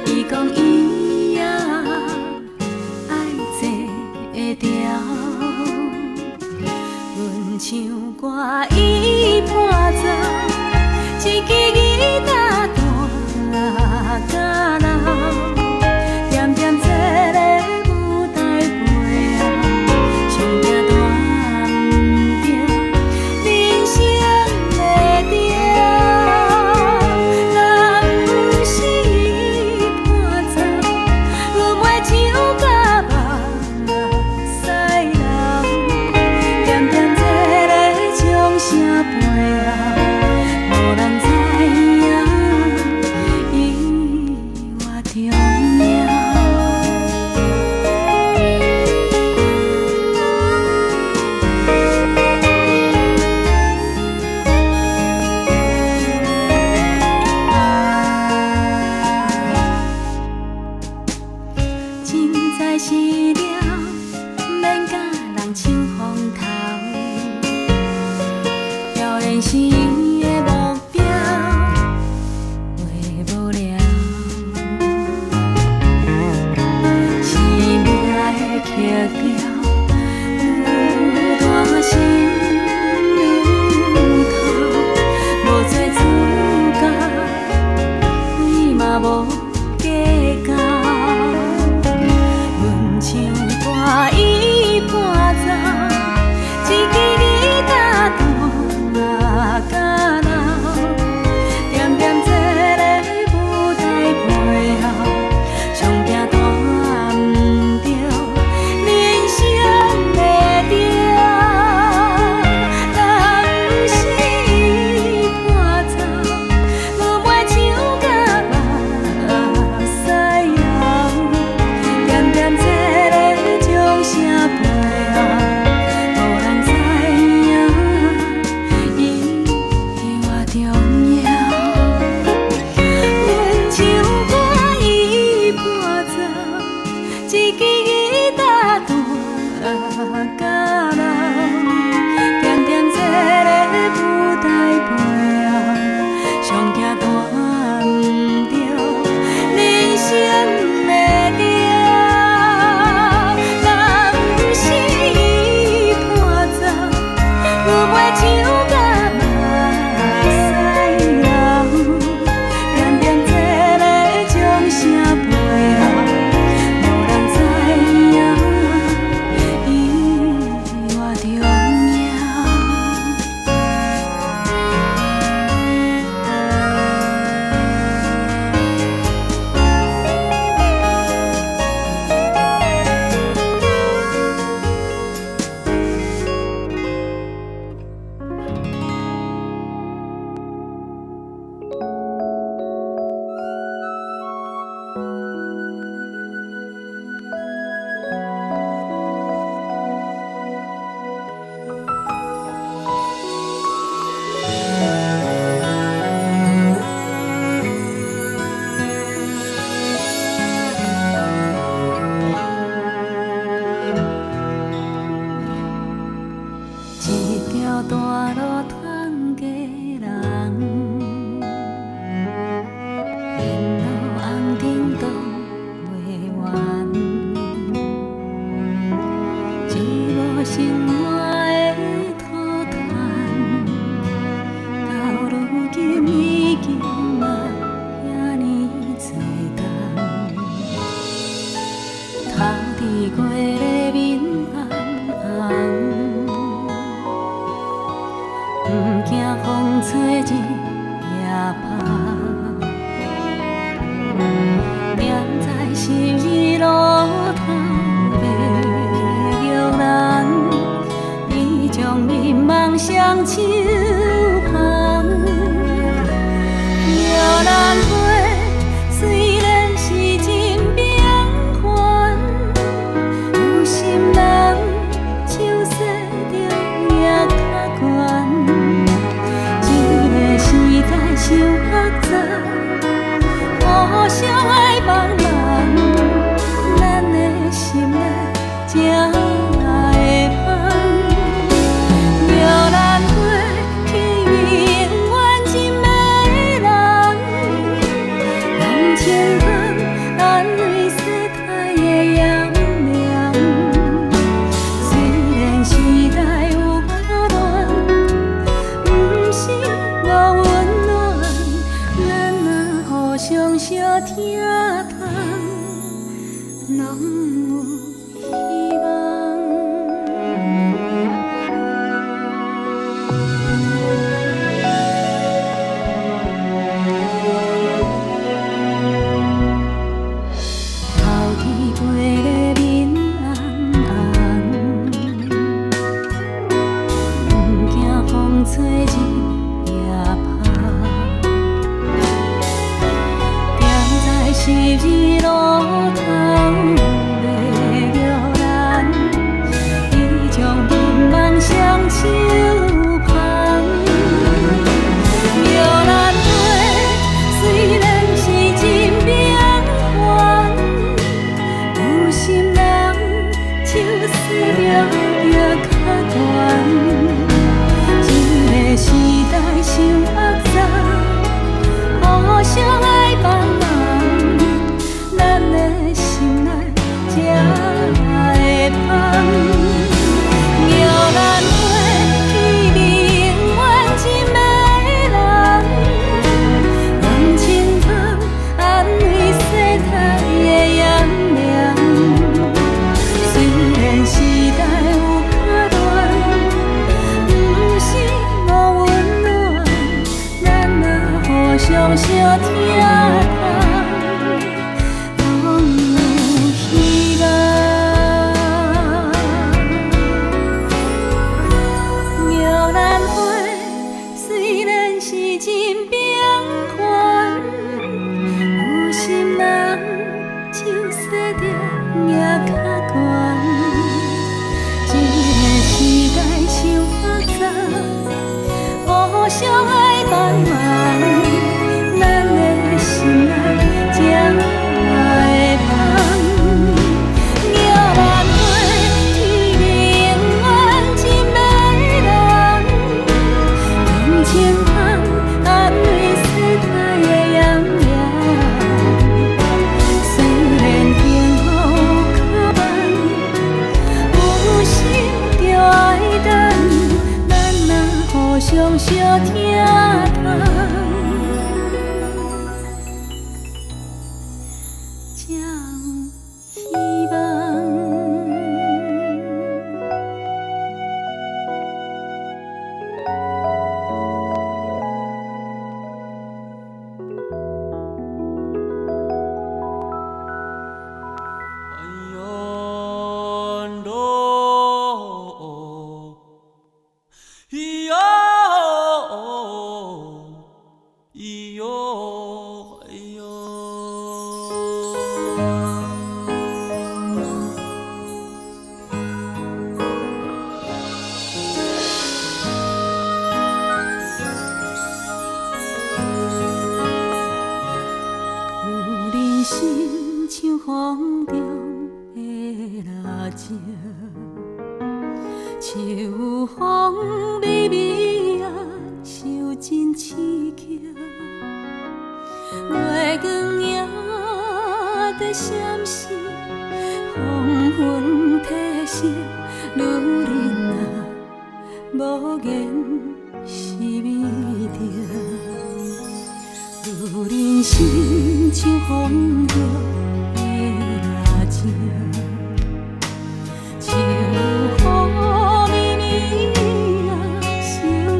S2: 伊讲伊也爱这条，阮唱歌伊伴奏，一支吉他弹到老，点点坐咧舞台背后，唱拼大。向手旁，兰花虽然是真平凡，有心人手洗着也较悬。一个时代伤复杂，互相爱帮忙，咱的心内才会芳。摇兰花去永远真美人，人情香安慰世态的炎凉。虽然时代有较乱，不是无温暖，咱若互相相疼痛，拢有希望。头天飞的面红红，不惊风吹日夜晒。踮在十字路头的摇篮，伊将民梦双手捧。摇篮花虽然是真平凡，有心人手撕着也较悬。一个时代伤复杂，互相爱帮忙，咱的心内才会芳。摇兰花去永远真美人，人情香安慰世态的炎凉。虽然时代有较乱，不是无温暖，咱若互相相疼痛，拢有希望。摇兰花虽然是真平凡，有心人手洗着也较悬。一个时代伤复杂，互相爱帮忙，咱的心内才会芳。摇兰花去永远真美人，人情香安慰世态的炎凉。虽然幸福有较慢，有心就爱等，咱若互相相疼痛，才有希望。有人心像风中的蜡烛，秋风微微啊，伤真刺激。月光也在闪烁，黄昏褪色，女人啊，无言是美丽。有人心像风中的蜡烛，秋风微微啊，伤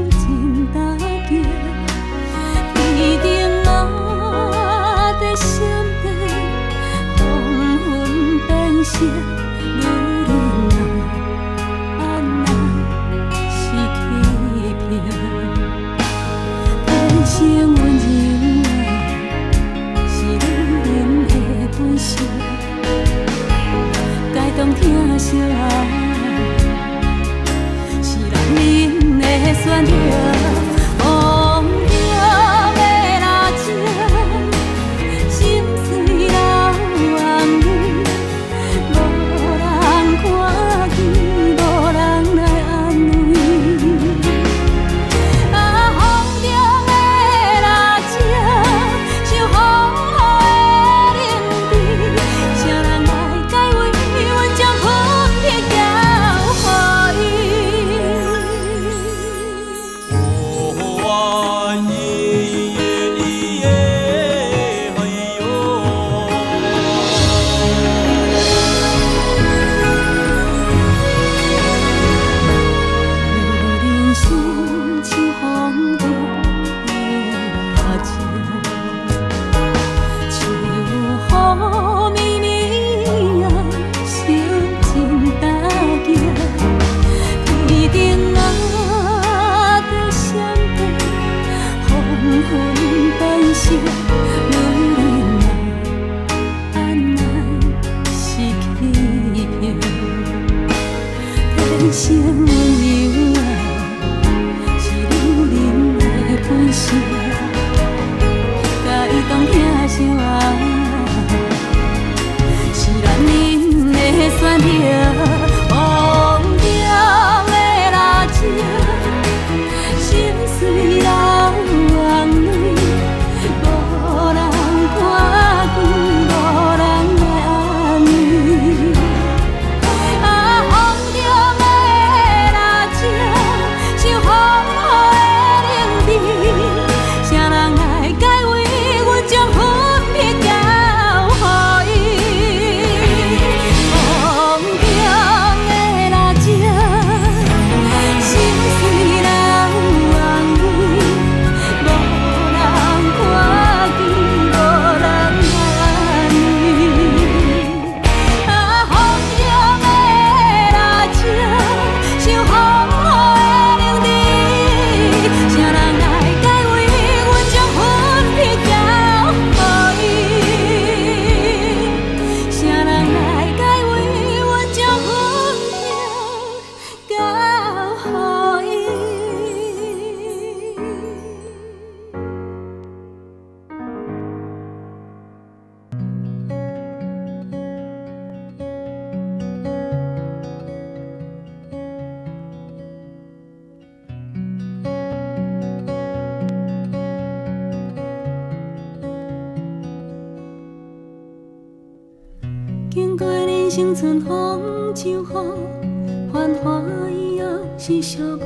S2: 真重行。天顶啊在闪电，黄昏变色，女人啊，安那是欺骗？天生温柔。是甲伊当疼惜我，是咱恁的选择，忘掉的蜡烛，心碎流眼泪，无人看见，无人来安慰。啊，风中的蜡烛，像风雨的冷滴，啥人来解围？阮将分别交予伊。风中的蜡烛，心碎流眼泪，无人看见，无人来安慰。啊，风中的蜡烛，像风雨的冷滴，啥人来解围？阮将分别交予伊。啥人来解围？阮将分别交予伊。经过人生春风秋雨，繁华以后是小雾。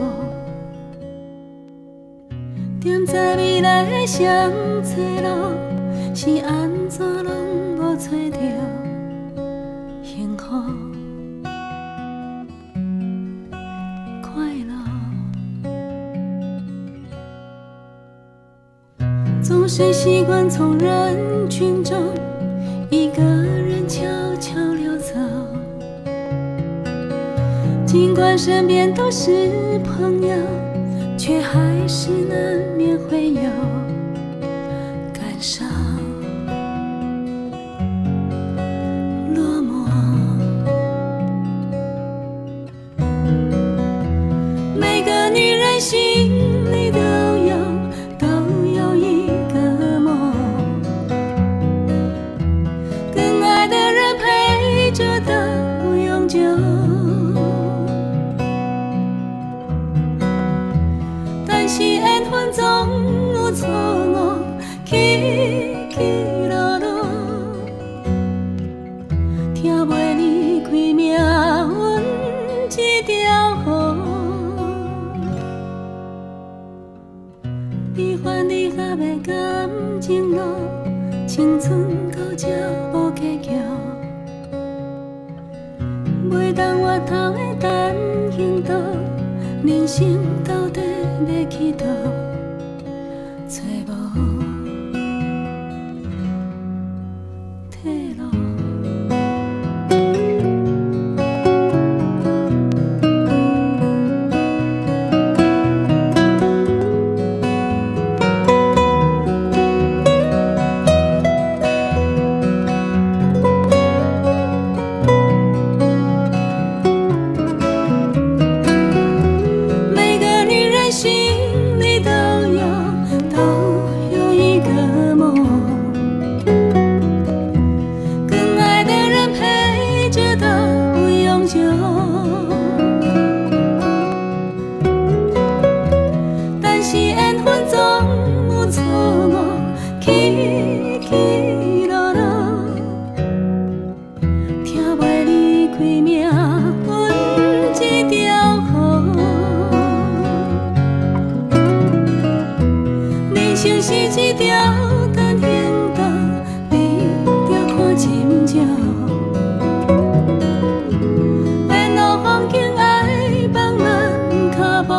S2: 踮在未来的双岔路，是安怎拢无找着幸福快乐。总是习惯从人群中一个人悄悄溜走，尽管身边都是朋友，却还是难免会有感伤、落寞。每个女人心里都有一个梦，更爱的人陪着到永久。但是缘分总有错误，起起落落，听袂离开命运这条河。你还你还袂感情路，青春到这无结局。袂当回头的单行道，人生到底要去倒？找无退路。每个女人心里都有一个梦，更爱的人陪着到永久。但是缘分总有错误，起起落落，听袂离开命运这条河。人生是一条单行道，你着看深少。沿路风景爱放慢脚步，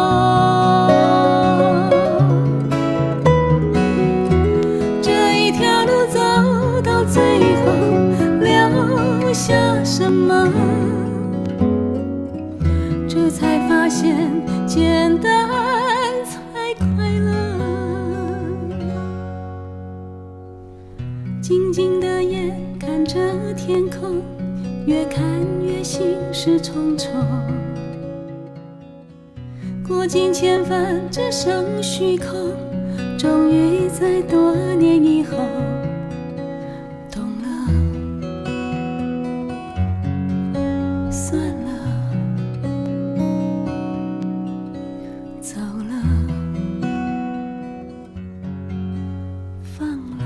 S2: 这一条路走到最后，留下什么？这才发现，简单才快乐。静静的眼看着天空，越看越心事重重。过尽千帆，只剩虚空，终于在多年以后懂了，算了，走了，放了。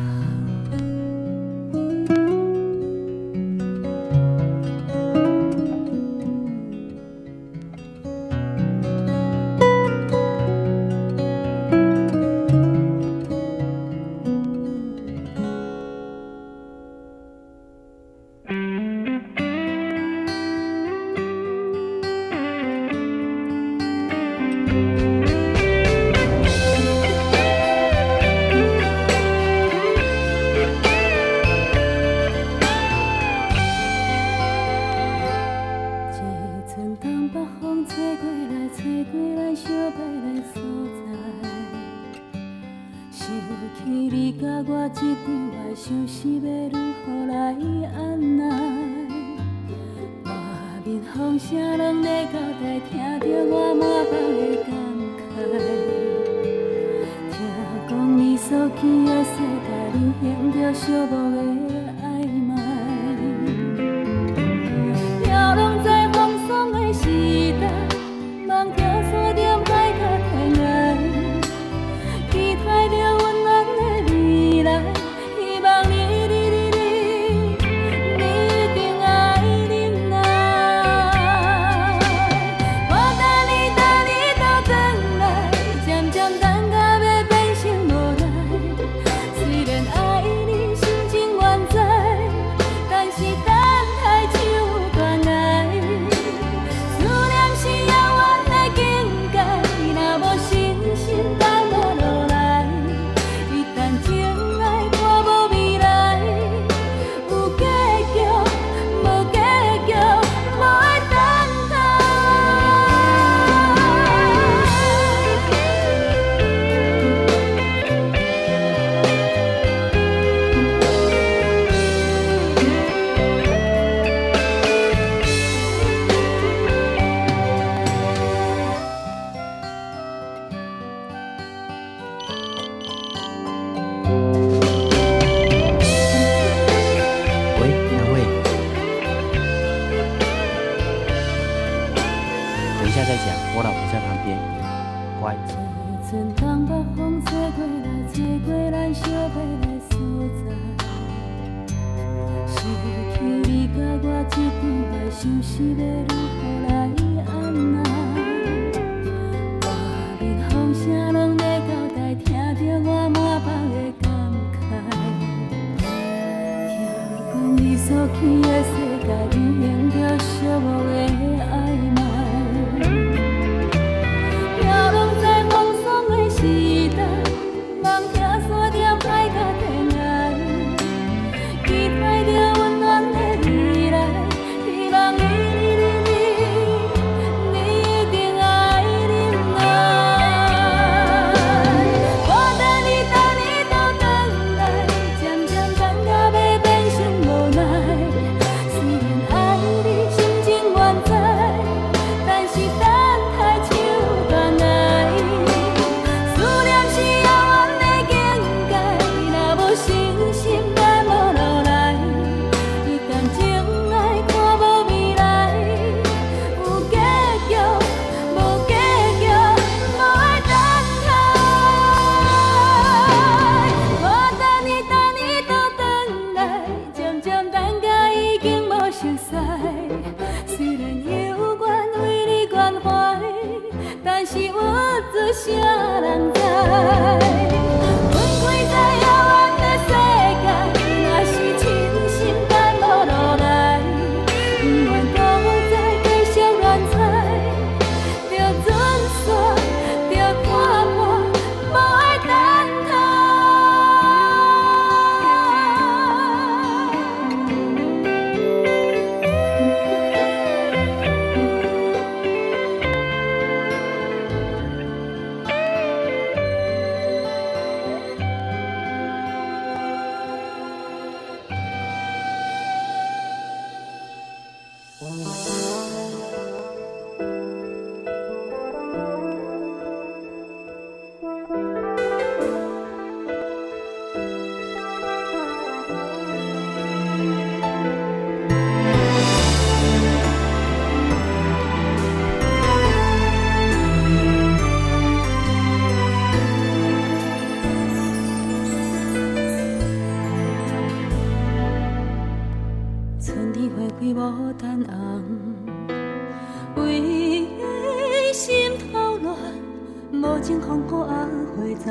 S2: 风雨啊花丛，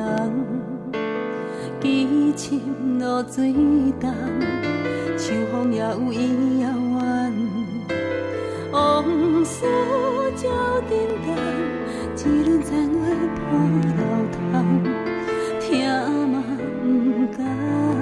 S2: 痴深落水重，秋风也有伊遥远。往事照沉重，一轮残月破楼窗，听嘛不甘忘。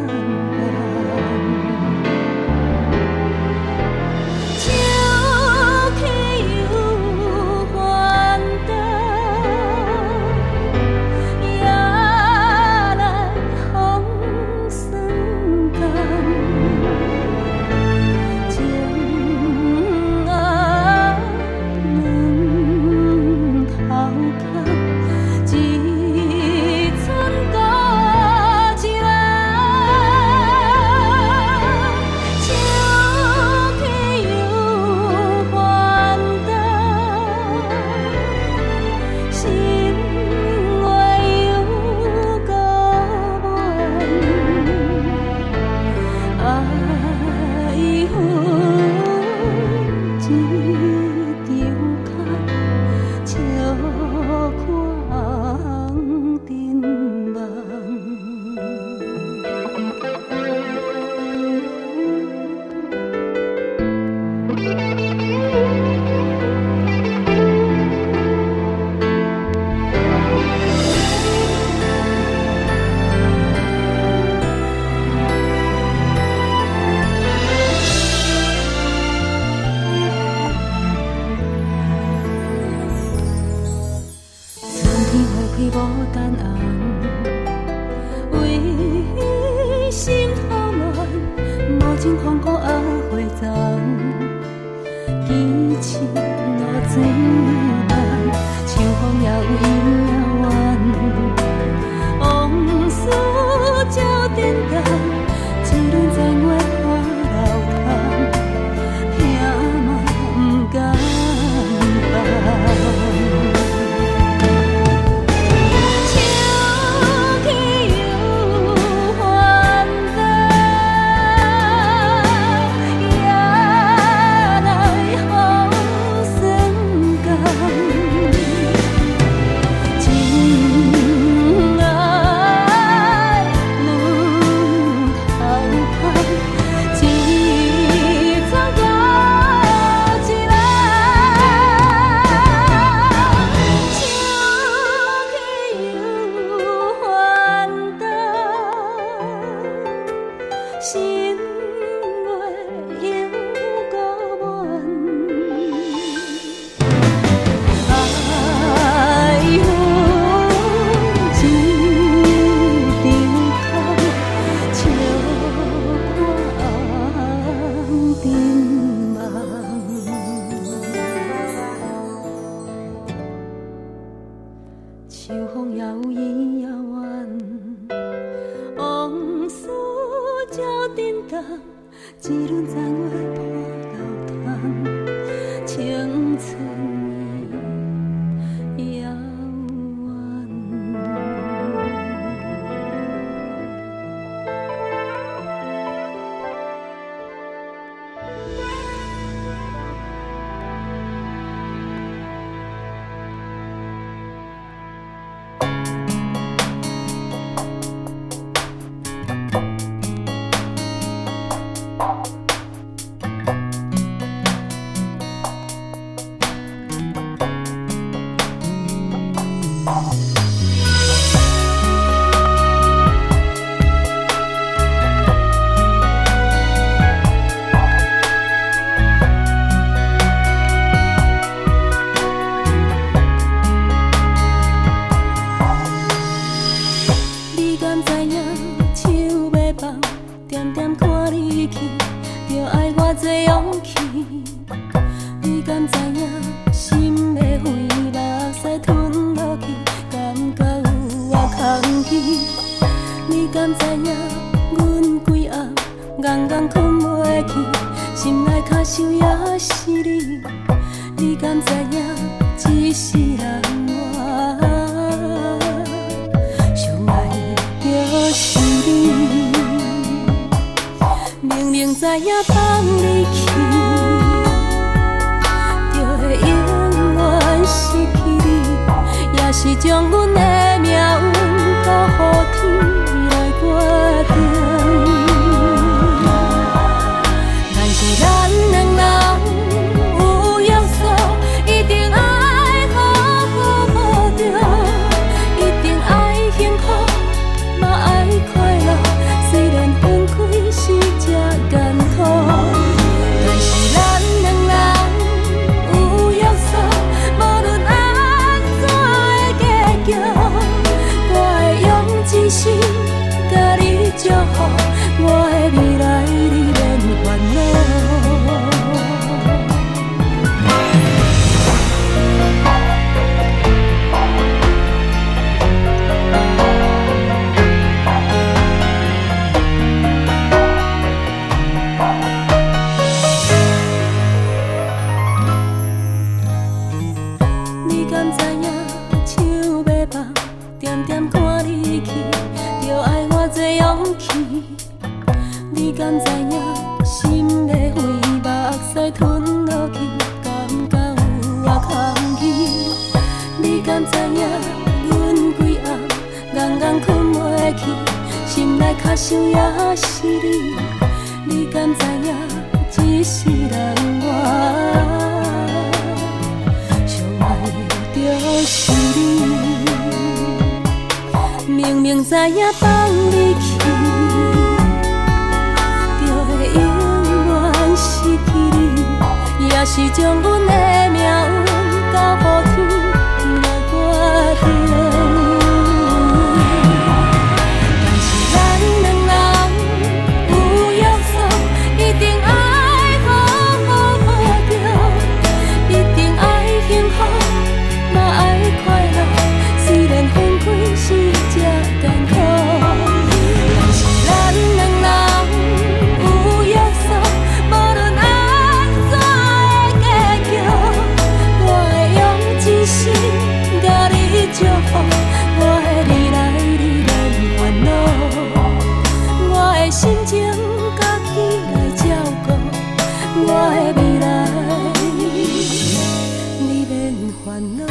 S2: 知影放你去，就会永远失去你，也是将阮的。福，我的未来你免烦恼。你敢知影手要放，点点赶你去，着爱我多勇气。你敢知影心在飞，目屎吞落去，感觉有我空虚？你敢知影阮规暗，硬硬困袂去，心内较想也是你。你敢知影一世人我？就是你，明明知影放你去，就会永远失去你，也是将阮的命运交予天来决定。但是咱两人有约束，一定爱好好过着，一定爱幸福。嘛爱快乐，虽然分开是这艰苦，但是咱两人有约束，无论安怎的结局，我会用一生甲你祝福，我的未来你免烦恼，我的心情家己来照顾，我的未来你免烦恼。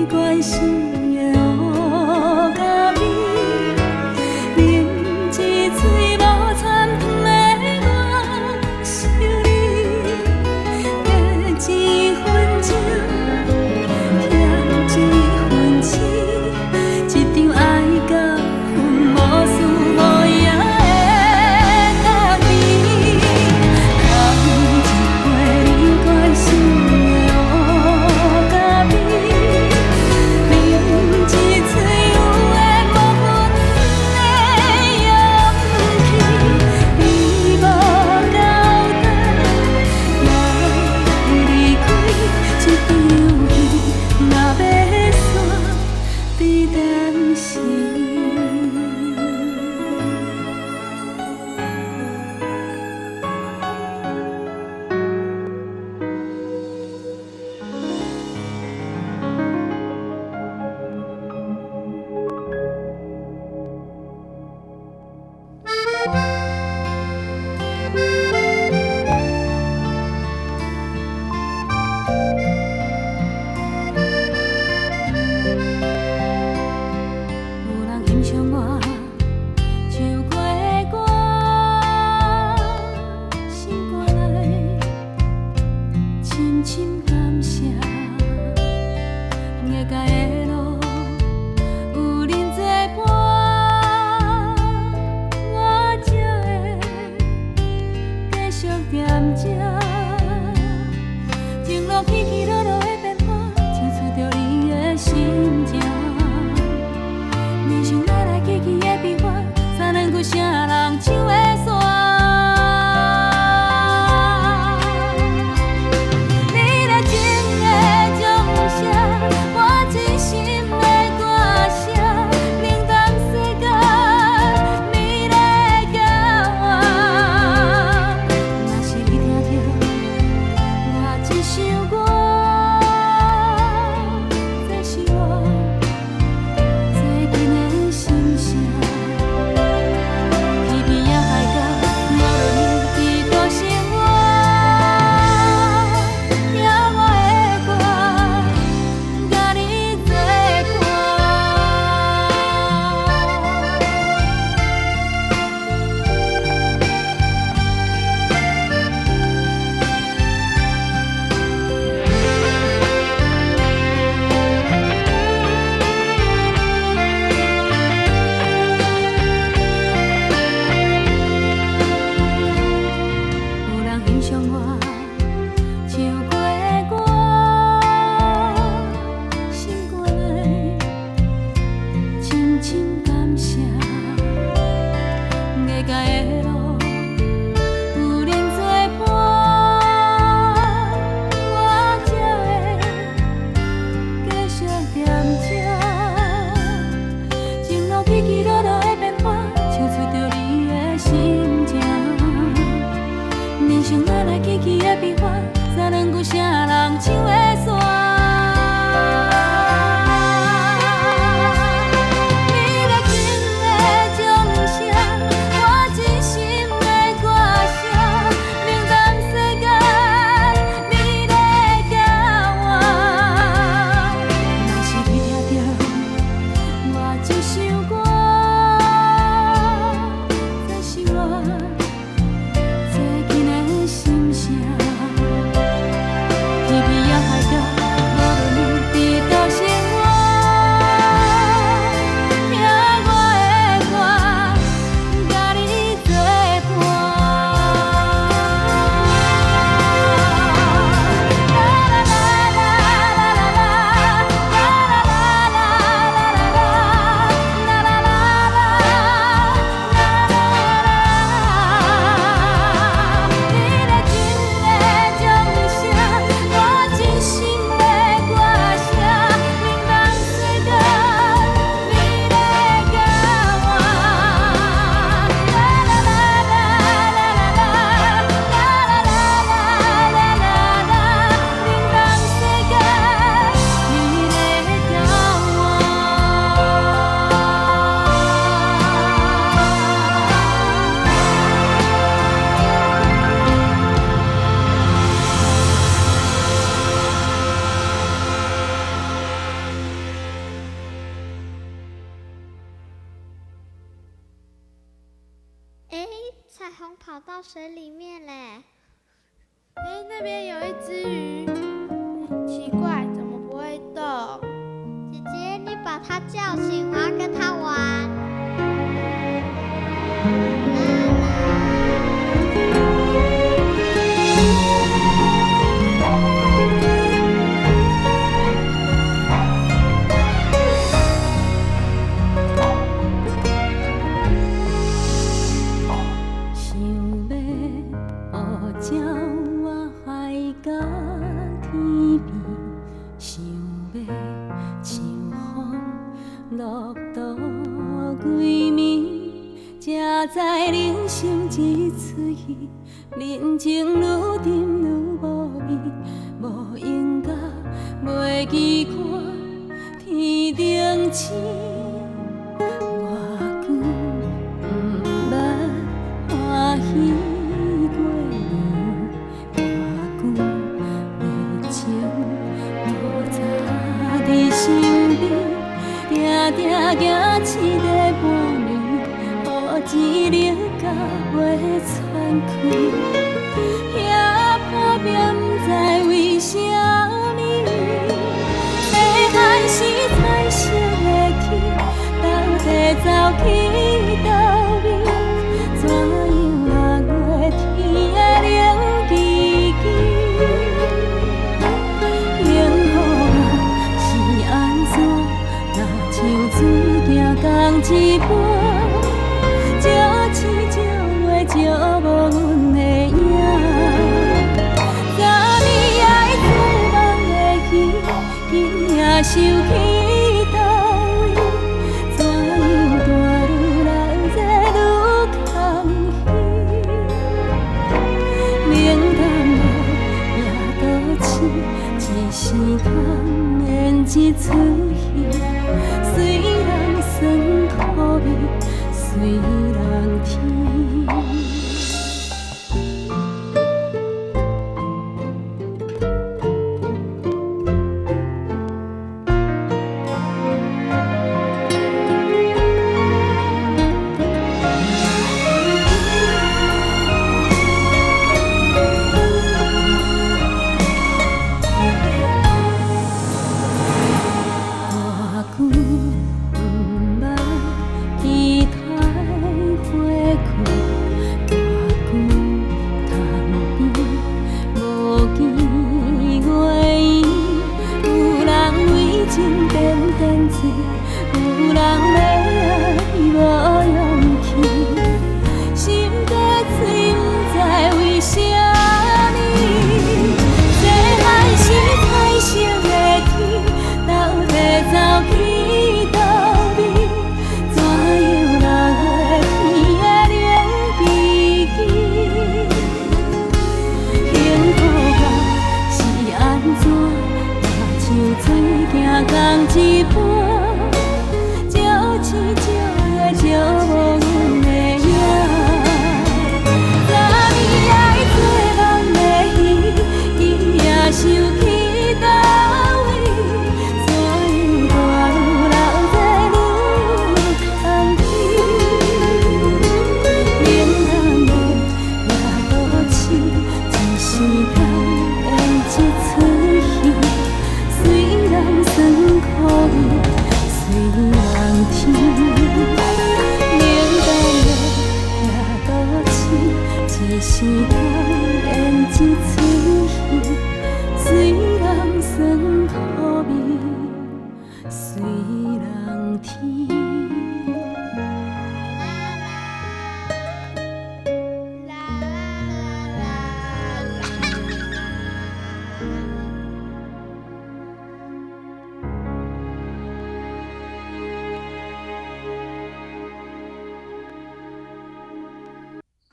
S2: 关系的乌甲米，啉一嘴无参汤的我想你，加一分情，添一分痴，一场爱到分无输无赢的咖啡，干一杯你关心的乌咖啡，
S8: 彩虹跑到水里面嘞。
S9: 哎，那边有一只鱼，奇怪，怎么不会动？
S8: 姐姐，你把它叫醒，我要跟它玩。
S2: 在人生一出戏，人情愈沉愈无味，无应甲袂记看天顶星。我久不捌欢喜过年，我久热情无早伫身边，定定行一个半暝。钱流甲袂喘气，遐破病不知为什么，细汉时彩色的天，到底走去倒位？怎样6月天的冷叽叽？幸福啊是安怎？若像水行同一杯。照无阮的影，昨暝爱做梦的戏，今夜收去倒位？怎样大愈来热愈空虚？冷淡无也都市，一时通演一出戏，虽然酸苦味，虽然甜。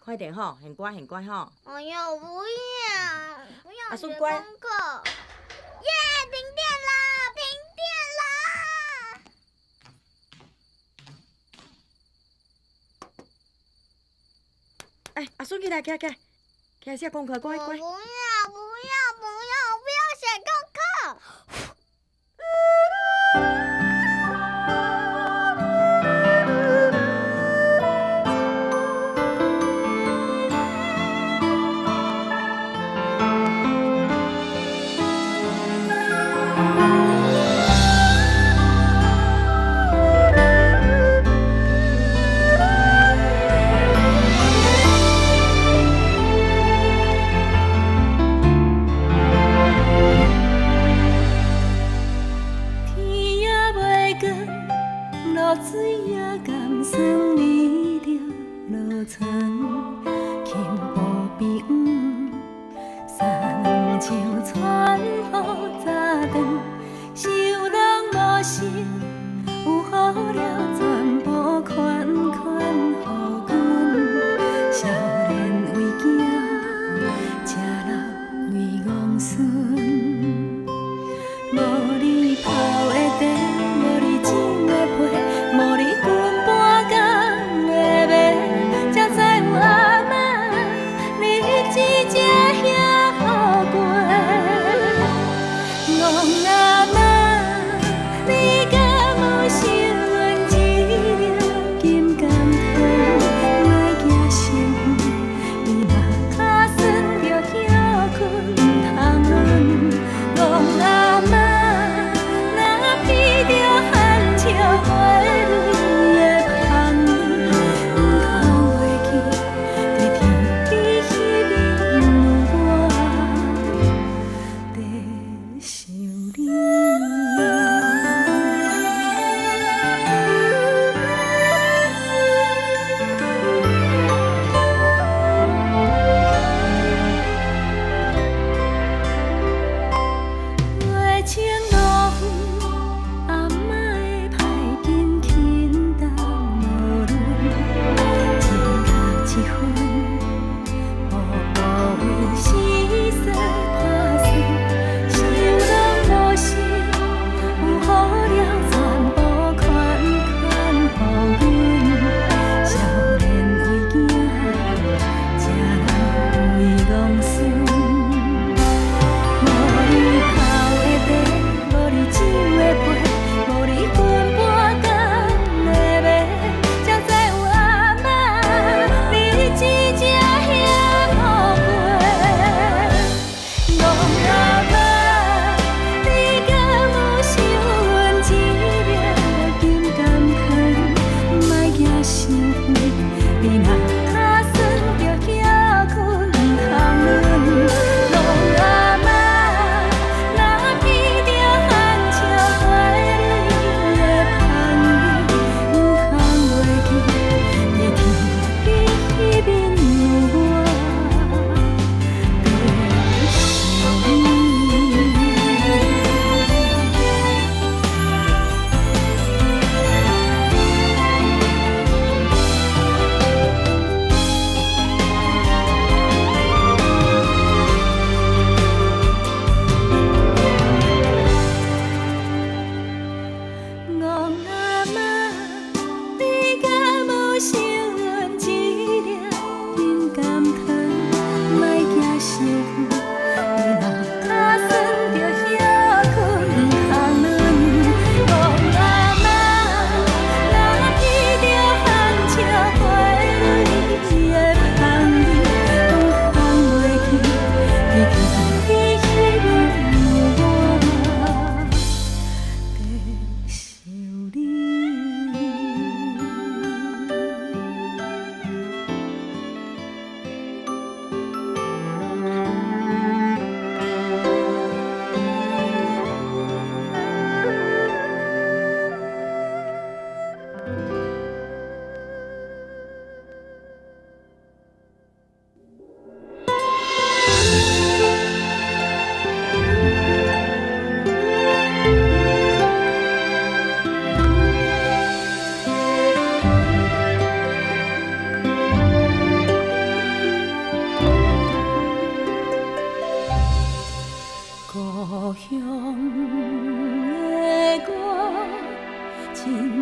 S10: 快点吼，很乖很乖吼。
S8: 哎呦，不要，不要
S10: 阿顺乖。
S8: 功课。耶，停电了，停电
S10: 了！哎，阿顺起来，起来，起来，起来写功课，乖乖。
S8: 不要，不要，不要，我不要写功课。
S2: 水也甘酸，你着落泉，轻步比黄，山树穿雨早断，受人无心，有好了全部款款予阮，少年为囝，吃老为戆孙。无你泡的茶，无你煮的被，无你裙半工的麦，才知有阿嬷日子才遐好过。戆阿嬷，你敢有想阮一粒金甘糖，莫惊伤远，你若脚酸着歇困通论。戆阿嬷。披着汗笑花蕊的香味，不通袂记，在天边迄面有我在想你。月清落雨。阿嬷的歹紧轻重无论，一角一分，步步为时势打算，受人无心，有好了全部款款予阮，少年为囝，吃老为戆孙。无你泡的茶，无你煮的被。无你裙半工的麦，才知有阿嬷日子才遐好过。戆阿嬷，你敢有想阮一粒金甘糖，莫惊伤远，你若脚酸着歇困通论。戆阿嬷，若披着汗笑花蕊。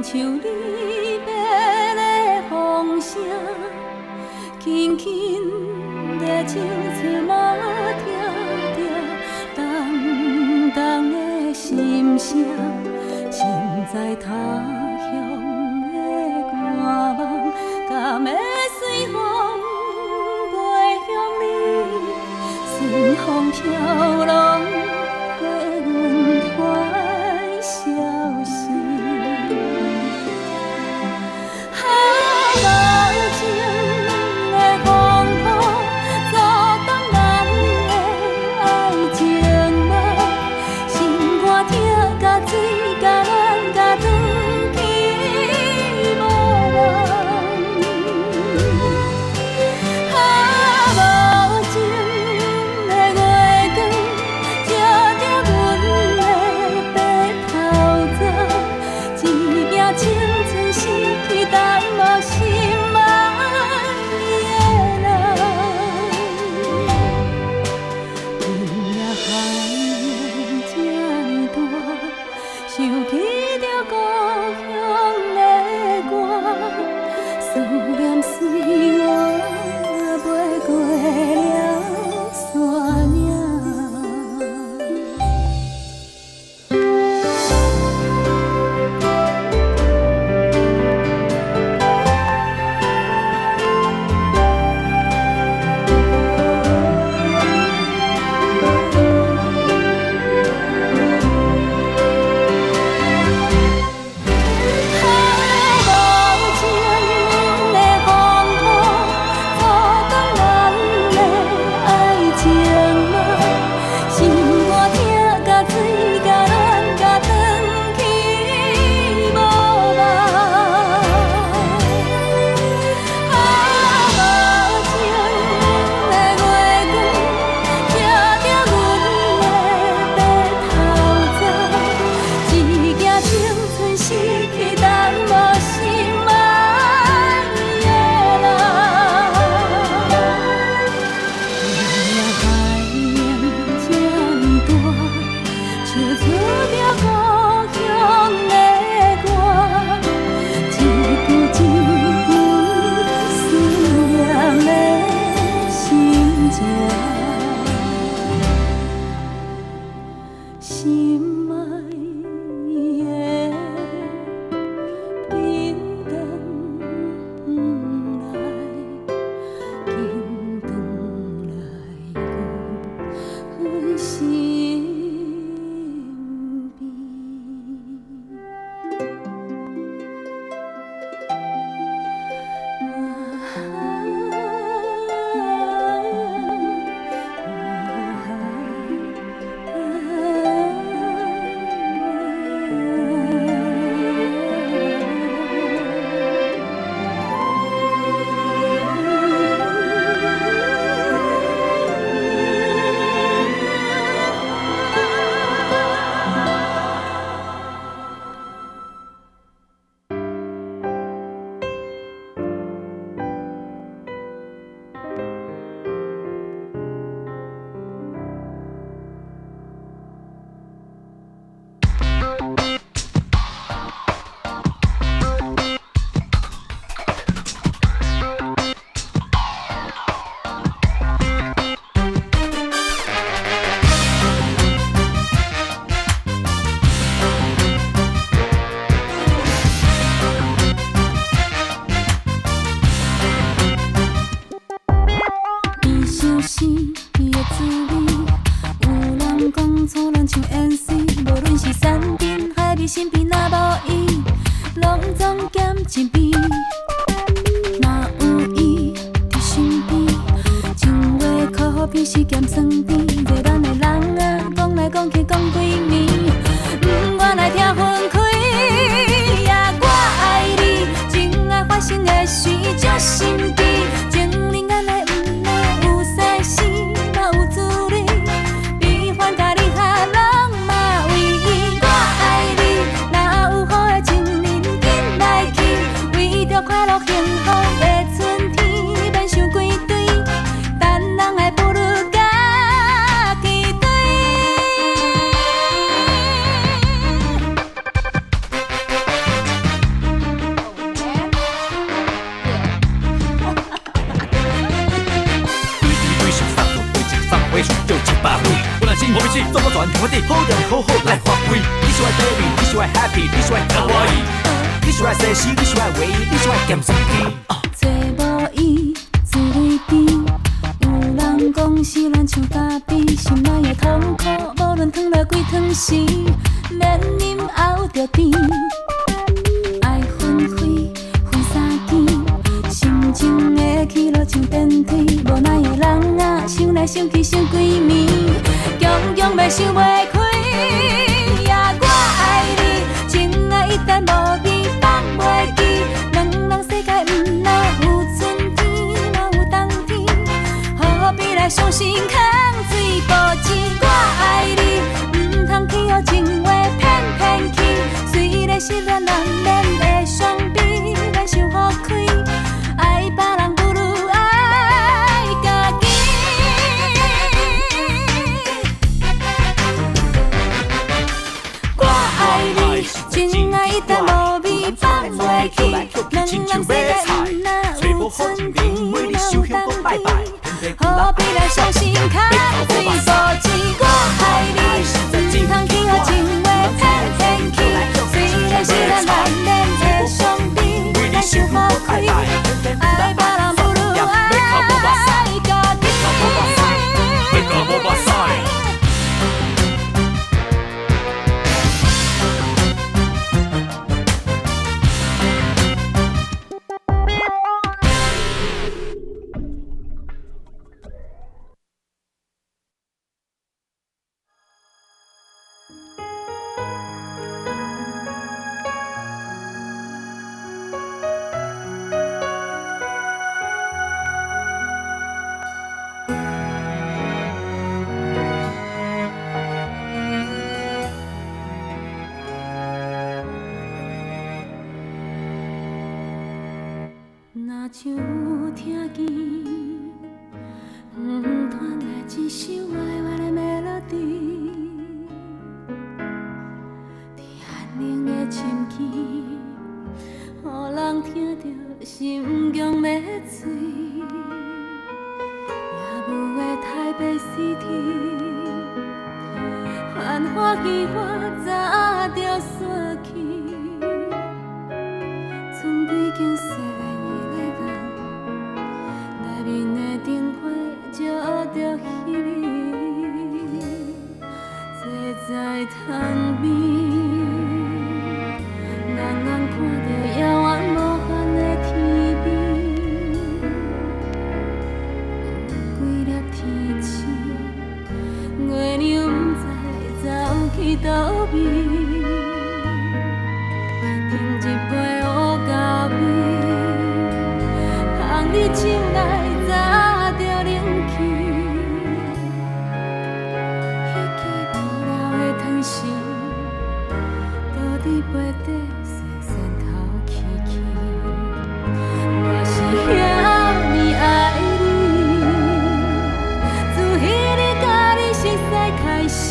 S2: 像离别的风声，轻轻地唱出马听听，重重的心声，心在他乡的寒梦，敢会随风飞向你，顺风飘浪过阮团消息。听甲水想起着故乡的歌，思念随我飞过了山岭。何必来伤心看水无钱？我爱你，唔通去互情话骗骗去。虽然是咱恋的上帝，咱想好开，爱别人不如爱家己。若像有听见，传来一首歪歪的 melody， 在安宁的深更，予人听着心强要碎。夜幕的台北 City， 繁华戏我早就散去，剩几间西面。内面的灯火照着彼美，坐在窗边，眼看着遥远无限的天边，有几粒天星，月亮不知走去倒位，添一杯乌咖啡，捧你手来。背底细线头起起，我是遐尼爱你，自迄日甲你熟悉开始，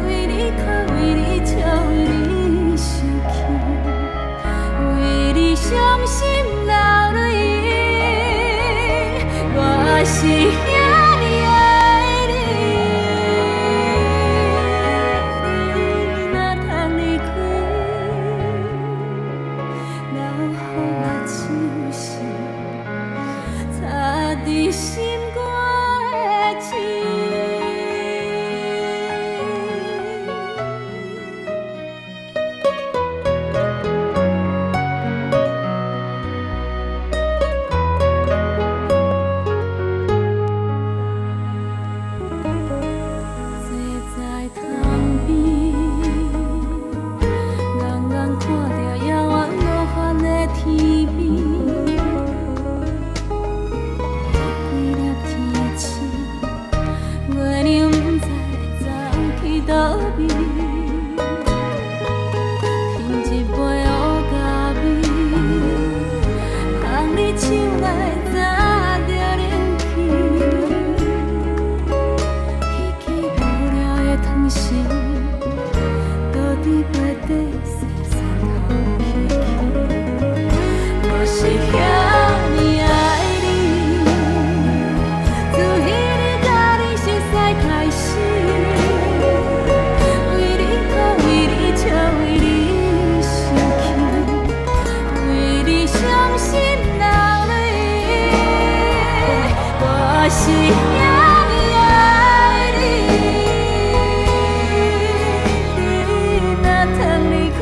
S2: 为你哭，为你笑，为你生气，为你伤心流泪，我是遐尼爱你。心肝的刺。坐在窗边，眼眼看着遥远无限的天边。月亮不知走去倒位，添一杯乌咖啡，捧你手来早就冷去，彼支无聊的汤匙，倒伫杯底细线头起起，我是遐尼爱。开始，为你哭，为你笑，为你生气，为你伤心流泪，我是遐尼爱你，若通离开。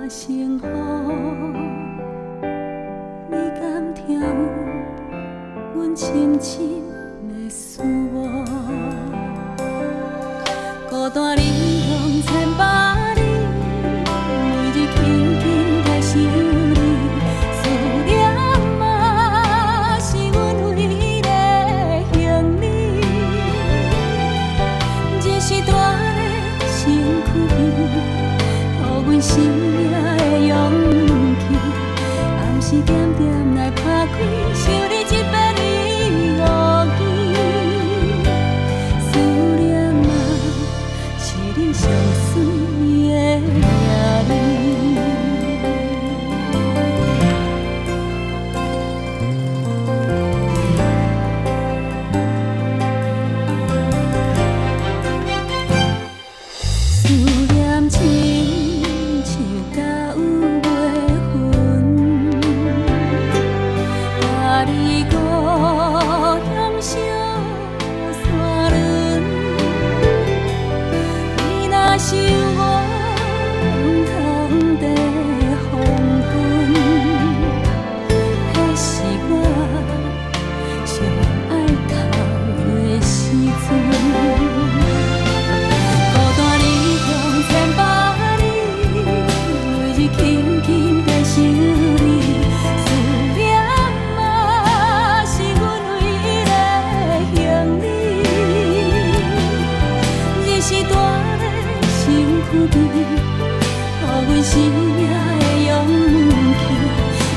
S2: 成雨，你敢听有阮深深的思慕？孤单离乡千百里，每日轻轻在想你，思念嘛是阮唯一的行李。这时大个身躯边，予阮生命的勇气，暗时点点来打开，想你一遍你误记。思念嘛，是你上水的名字。思念亲像甲有月份，甲你故乡小山仑。你若是我不通的黄昏，迄是我上爱哭的时阵。孤单离乡千百里，每日轻轻在想你，思念嘛是阮唯一的行李。日时大个身躯边，予阮生命的勇气，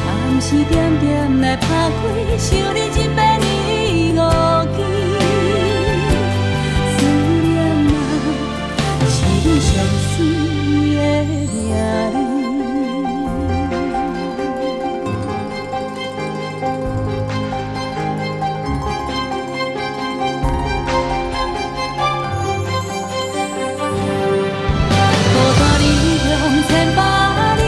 S2: 暗时点点来打开，想你一遍你误记。思念嘛，是你上水的名字。孤单离乡千百里，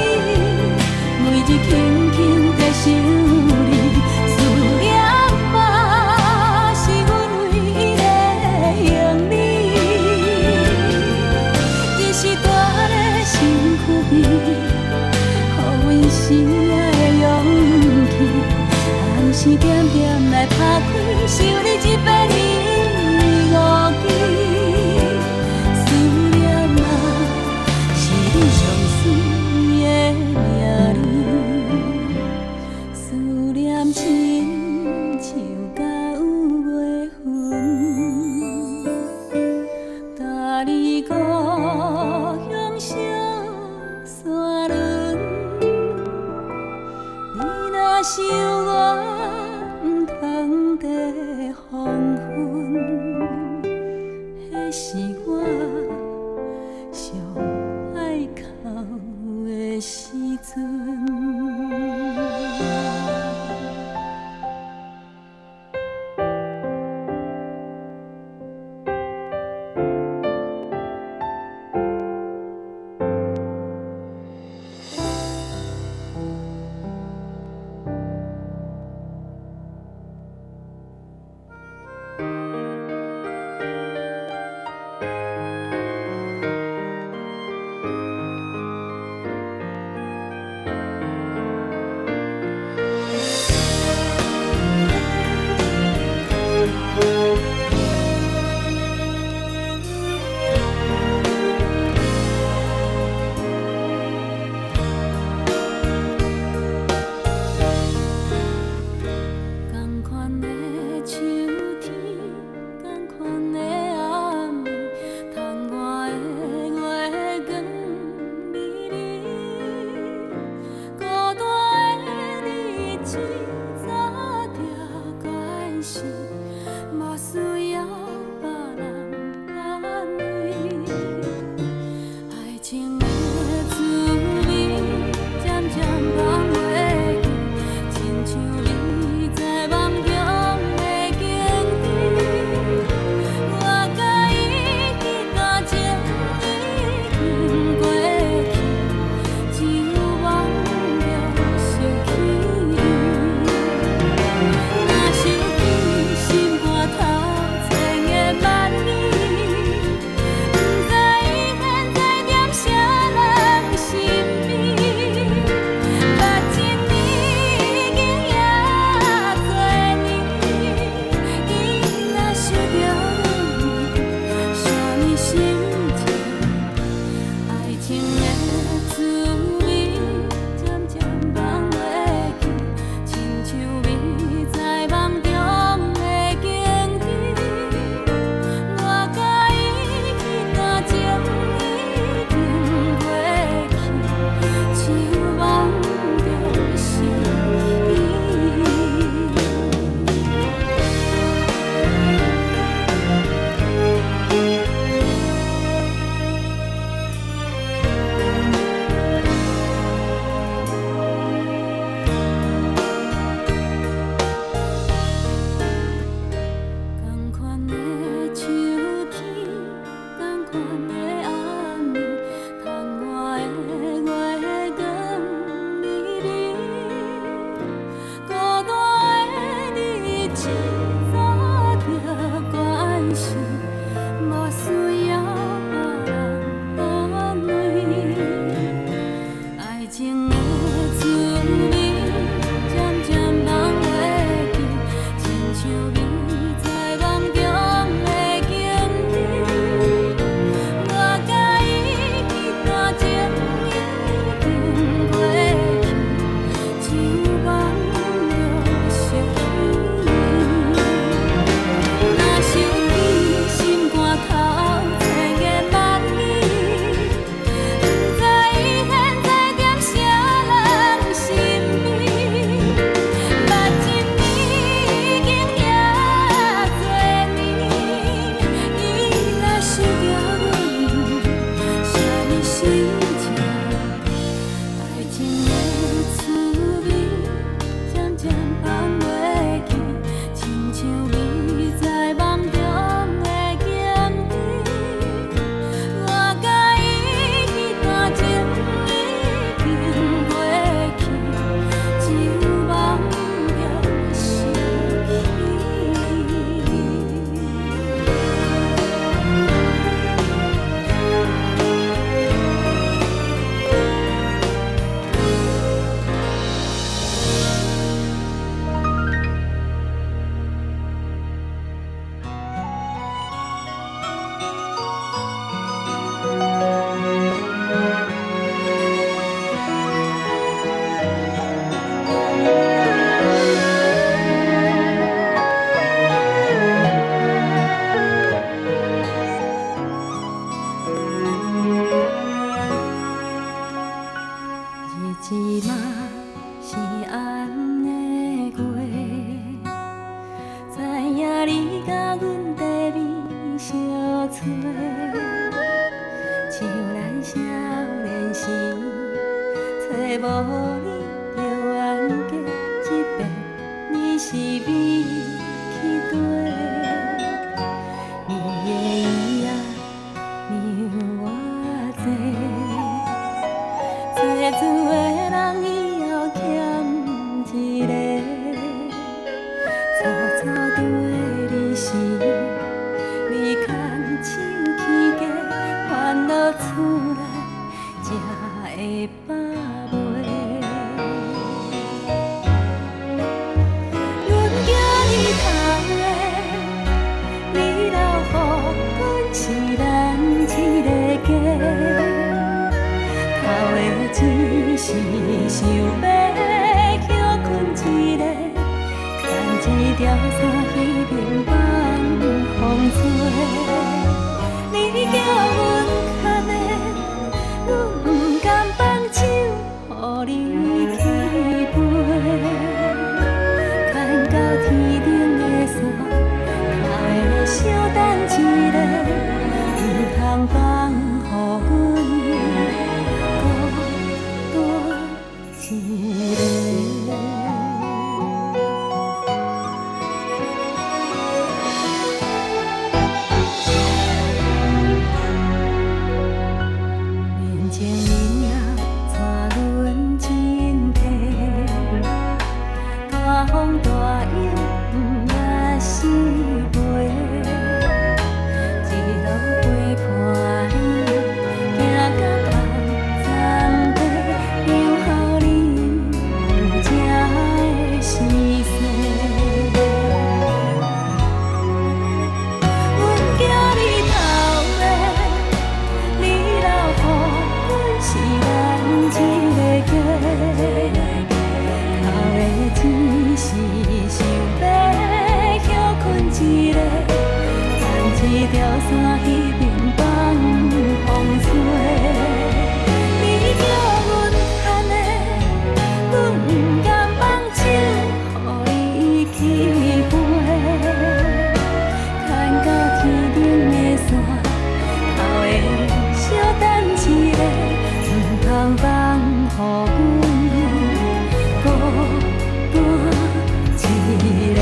S2: 每日轻轻在想你，思念嘛是阮唯一的行李。日时大个身躯边，予阮生命的勇气，暗时点点来打开，想你一遍你误记。思念嘛，是你上水的名字。思念亲像甲有月份，搭你故乡小山仑。你若是我不通的黄昏，迄是我上爱哭的时阵。情的滋味渐渐放袂记，亲像你在梦中的经历。我甲伊彼段情已经过去，像梦中熟悉。若想起心肝头千言万语，不知伊现在踮啥人身边。目睭已经也多年，伊若想着阮，啥物心情？爱情的滋味渐渐放袂记，亲像你在梦中的经历。我甲伊彼段情已经过去，只有梦中熟日子嘛是安尼过，知影你甲阮地面相找，像咱少年时找无你着冤家，一别你是美去地，你的伊啊让我坐。做主的人以后欠一个，初初对你时，你牵手起价，烦恼厝内才会饱袂。阮叫你头的，你留予阮是咱一个家。头的只是想要休困一个，牵一条线去平放风吹。你叫阮牵的，阮不甘放手，予你去飞。牵到天顶的线，头的小等一个，不通放予阮。面前人啊，带阮真体，大风大雨也是袂，一路陪伴你，行到头苍白，留予你有情的时势。阮叫你头的，你留予阮是咱一个家。头的只是想要休困一个，牵一条线去平放风吹。你叫阮牵的，阮不甘放手，予伊去飞。牵到天顶的线，头的小等一个，不通放予阮孤单一个。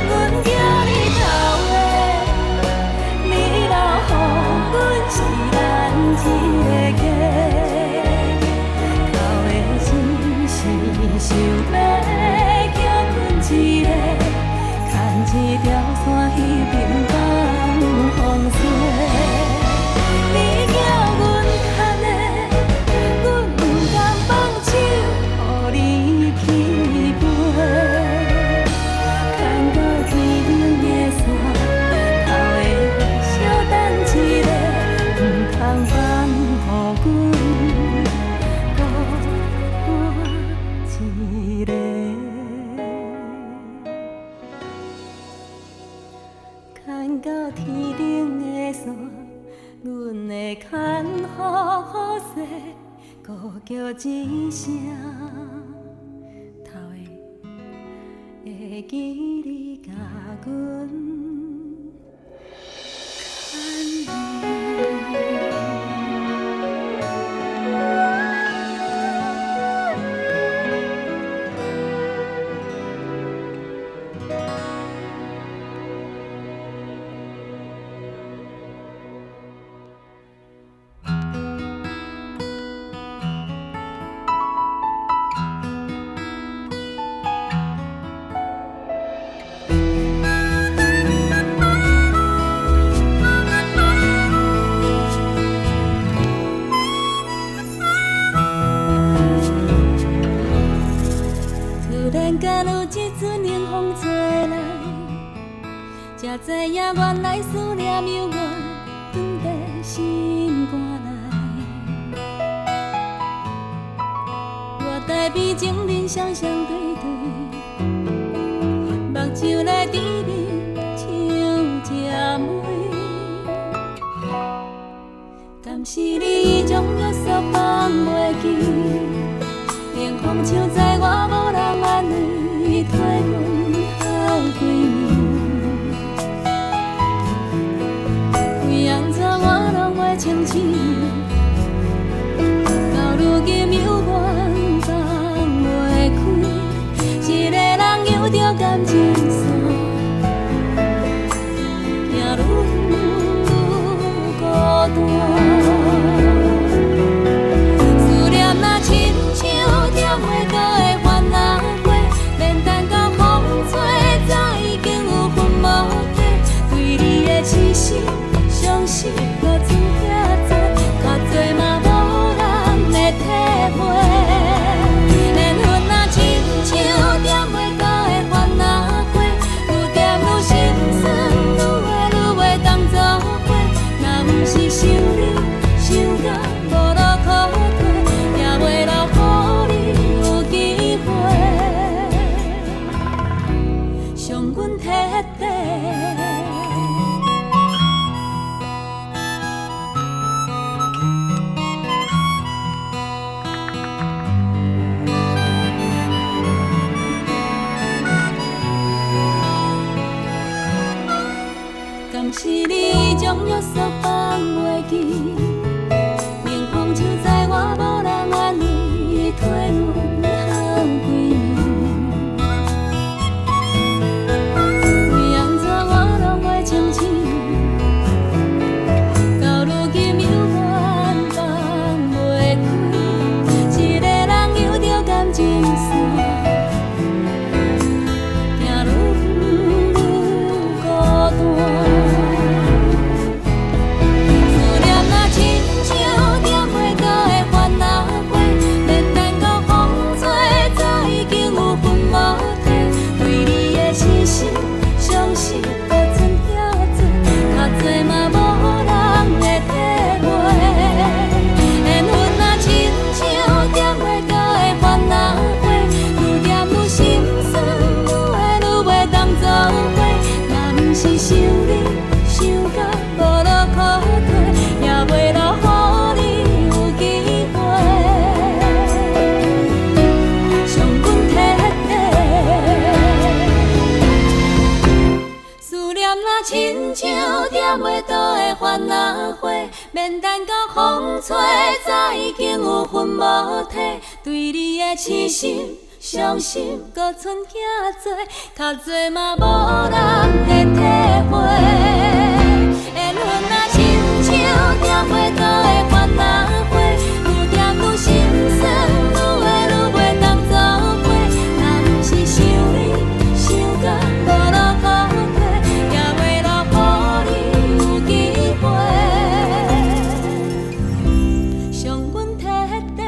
S2: 阮叫你头的，你留予阮是咱一个家。头的只是想要休困一个，牵一条线去平放风吹。你阮的牵好好势，孤叫一声，头会记你甲阮牵念。才知影原来思念犹原藏在心肝内。我台边情人双双对对，目睭来甜蜜像甜梅。但是你将约束放袂记，冷风唱在我无人安慰，替阮好闺蜜。我拢会清醒，到如今犹原放袂开。一个人游着感情线，行愈孤单。思念若亲像点袂到的番仔花，免等到风吹，早已经有魂无体。对你的痴心相思。是你将约束放袂记，冷风唱在我无人安慰，替阮好闺蜜。为安怎我拢会清醒，到如今犹原放袂开。一个人游着感情线，行愈孤单。是想你想到无路可退，也袂留予你有机会伤阮彻底。思念若亲像点袂到的番仔花，免等到风吹，早已经有魂无体。对你的痴心伤心，搁剩遐多，较多嘛无人会体会。缘分若亲像点袂到的番仔花，愈点愈心酸，愈会愈袂当走过。若不是想你想到无路可退，也袂留予你有机会伤阮彻底。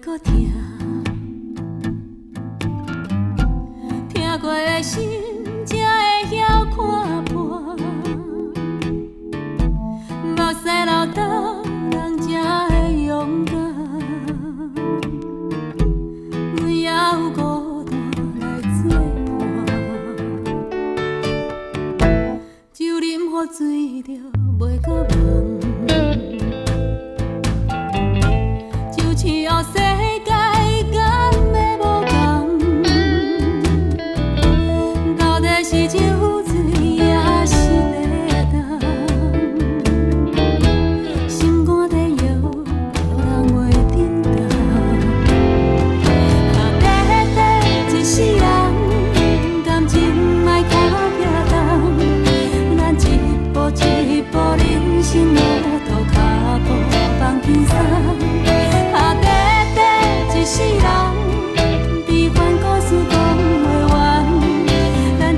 S2: 搁听，听过的心才会晓看破，目屎流倒，人才会勇敢。阮也有孤单来作伴，酒啉好醉着袂搁忘。只要世界敢要无共，到底是酒醉也是茶重，心肝在摇，人袂振动。短短一世人，感情莫脚行动，咱一步一步人生路途，脚步放轻松。一世人，悲欢故事讲袂完，咱一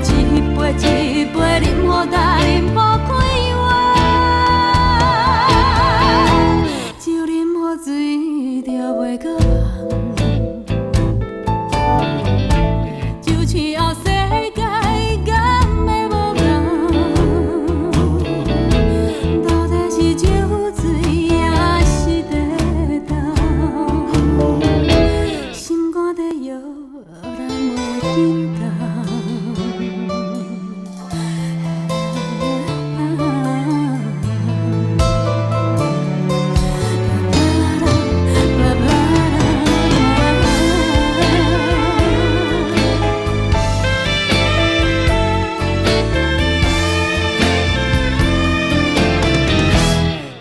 S2: 杯一杯饮好大，饮好开怀，酒啉好醉着袂搁忘，就只要世界敢要无共，到底是酒醉也是茶重。心肝在摇，人袂振动。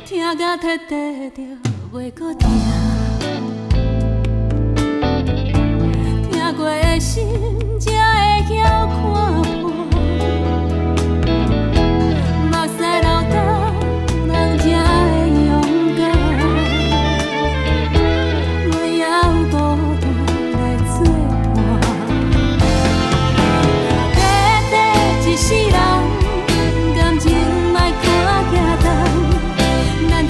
S2: 听甲彻底着袂搁听。听过的心才会晓看破，目屎流倒，人才会勇敢。阮也有孤单来作伴，短短一世人，感情莫脚行动，咱一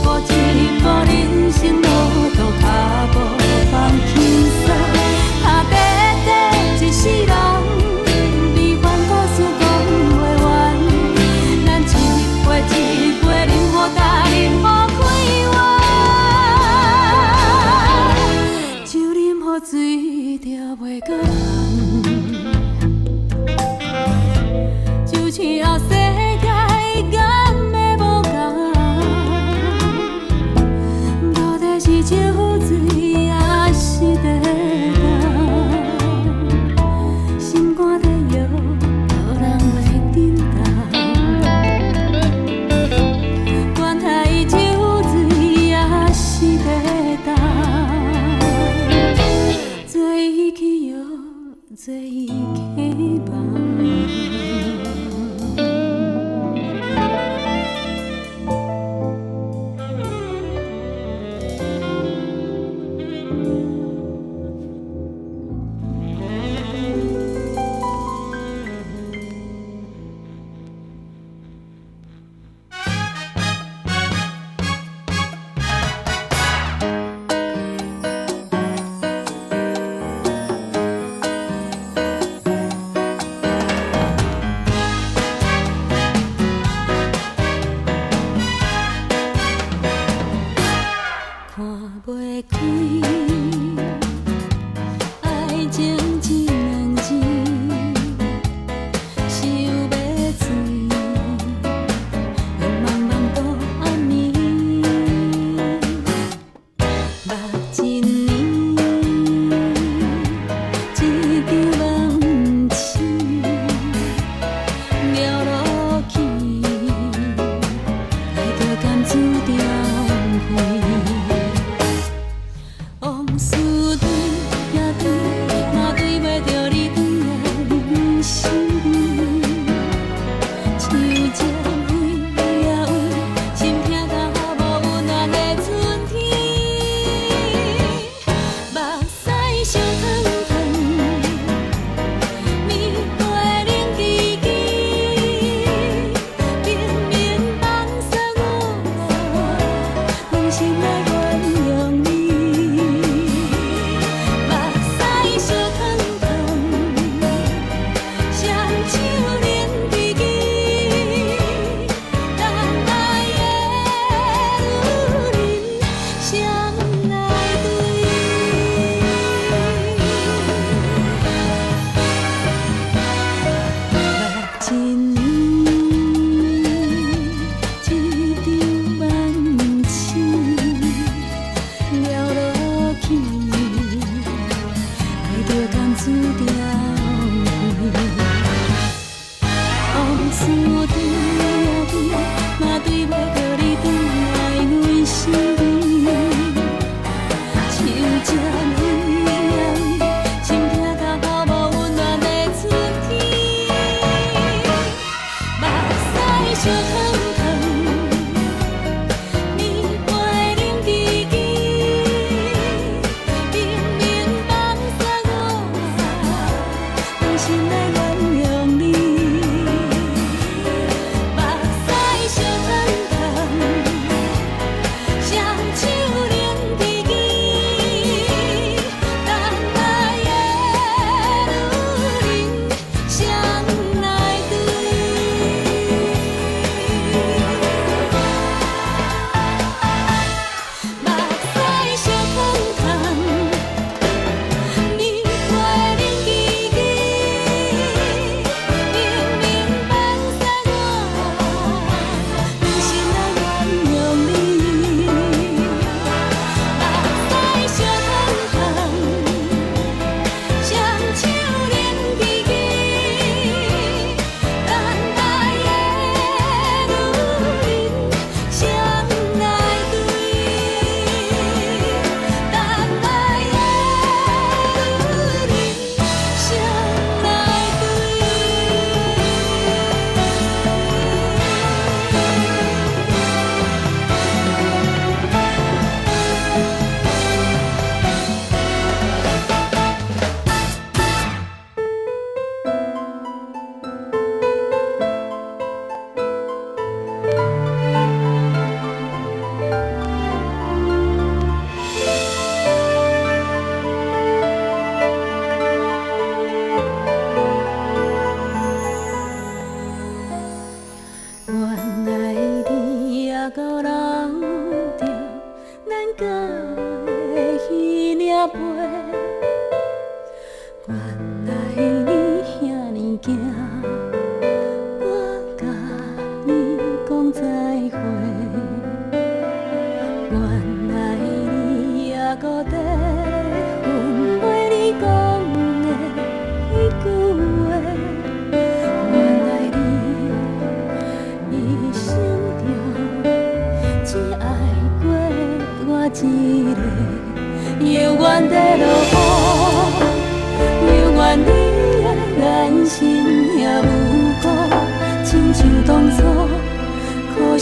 S2: 步一步人生路途，脚步放轻松。一世人，悲欢故事讲袂完，咱一杯一杯饮好大，饮好开怀，酒啉好醉着袂搁忘，就只要世界敢要无共，到底是酒醉也是茶重。做伊起梦。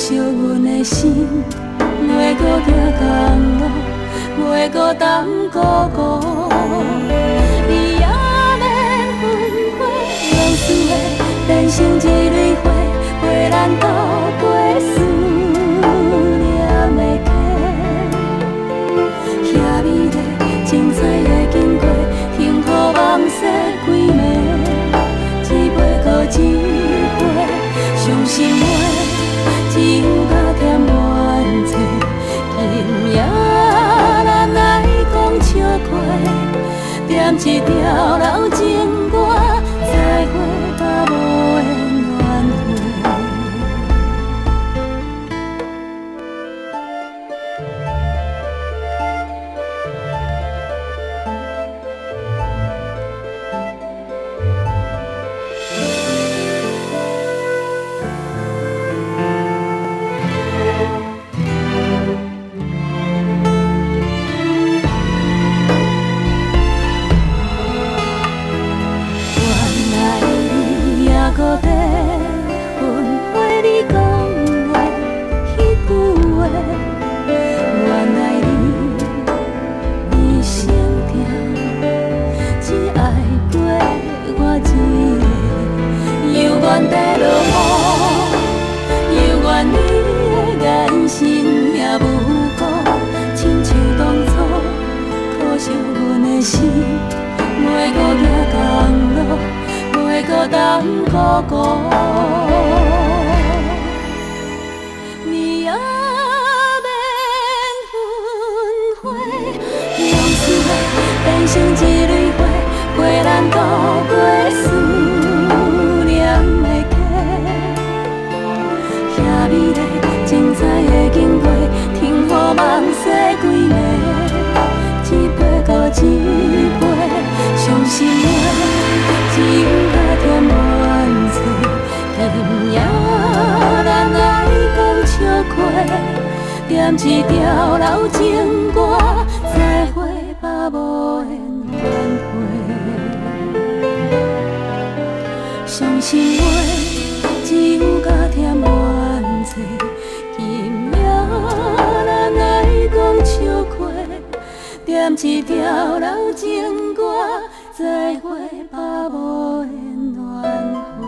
S2: 惜阮的心，袂搁行同路，袂搁等孤孤。你也免分花，用思的变成一蕊花，陪咱渡过思念的溪。遐美丽精彩的经过，幸福梦逝几暝，一杯搁一杯，伤心话只有甲添怨嗟。今夜咱来讲笑话，点一条老情歌，再会吧无缘缘会。搁要分花你讲的迄句话，原来你心痛，只爱陪我一个，犹原在落雨，犹原你的眼神也无辜，亲像当初可惜阮的心，袂搁行同路。袂搁等孤孤，你也免分花，用思的变成一蕊花，陪咱渡过思念的溪。遐美丽精彩的经过，幸福梦逝几暝，一杯搁一杯，伤心话只有甲添怨嗟。今夜咱来讲笑话，点一条老情歌，再会吧无缘缘会。伤心话只有甲添怨嗟。今夜咱来讲笑话，点一条老情歌，再会吧无缘缘会。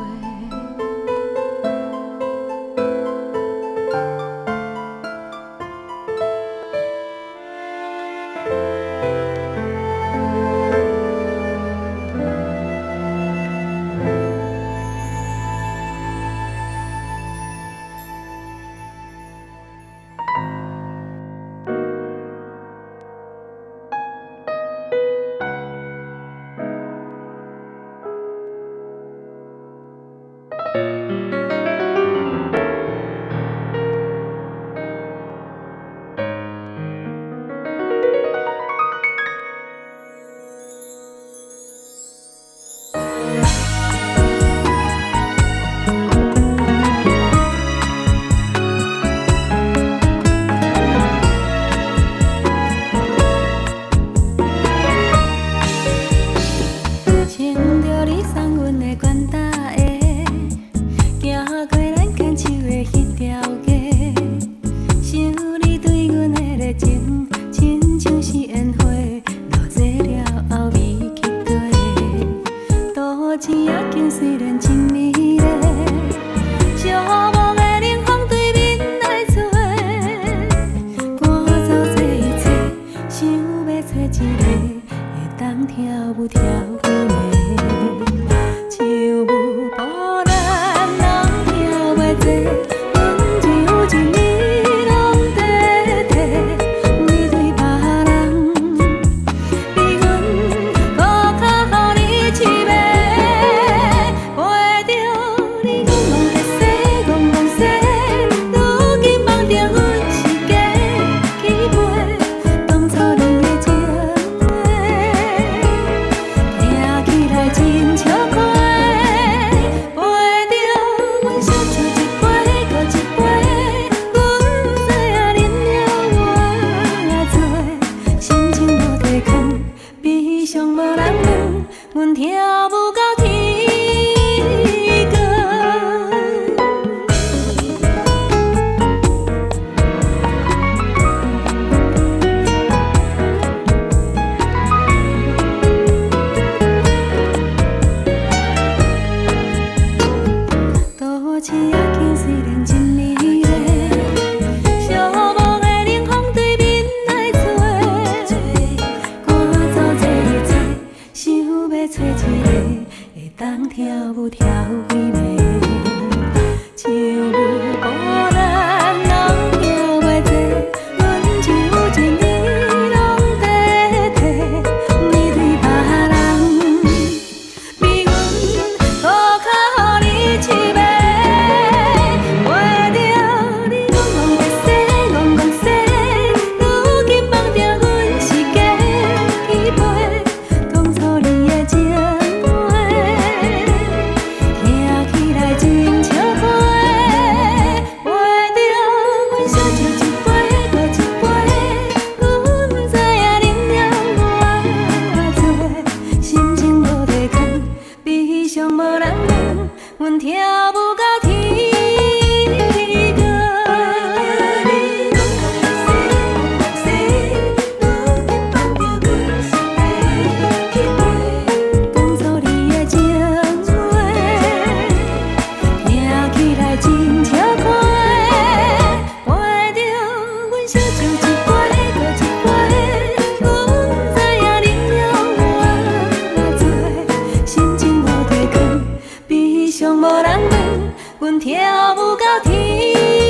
S2: 舞跳几暝，唱舞无咱人行袂济，阮就情意拢短短，你对别人，比阮搁较予你凄美，为着你戆戆白西，戆戆西，如今梦着阮是假期陪，当初你的情。阮跳舞到天光，你讲讲西，如今梦着阮是假期陪，当初你的情话，听起来真畅快，陪着阮相唱一杯又一杯，阮知影你了偌多，心情无地藏。悲伤无人问，阮跳舞到天。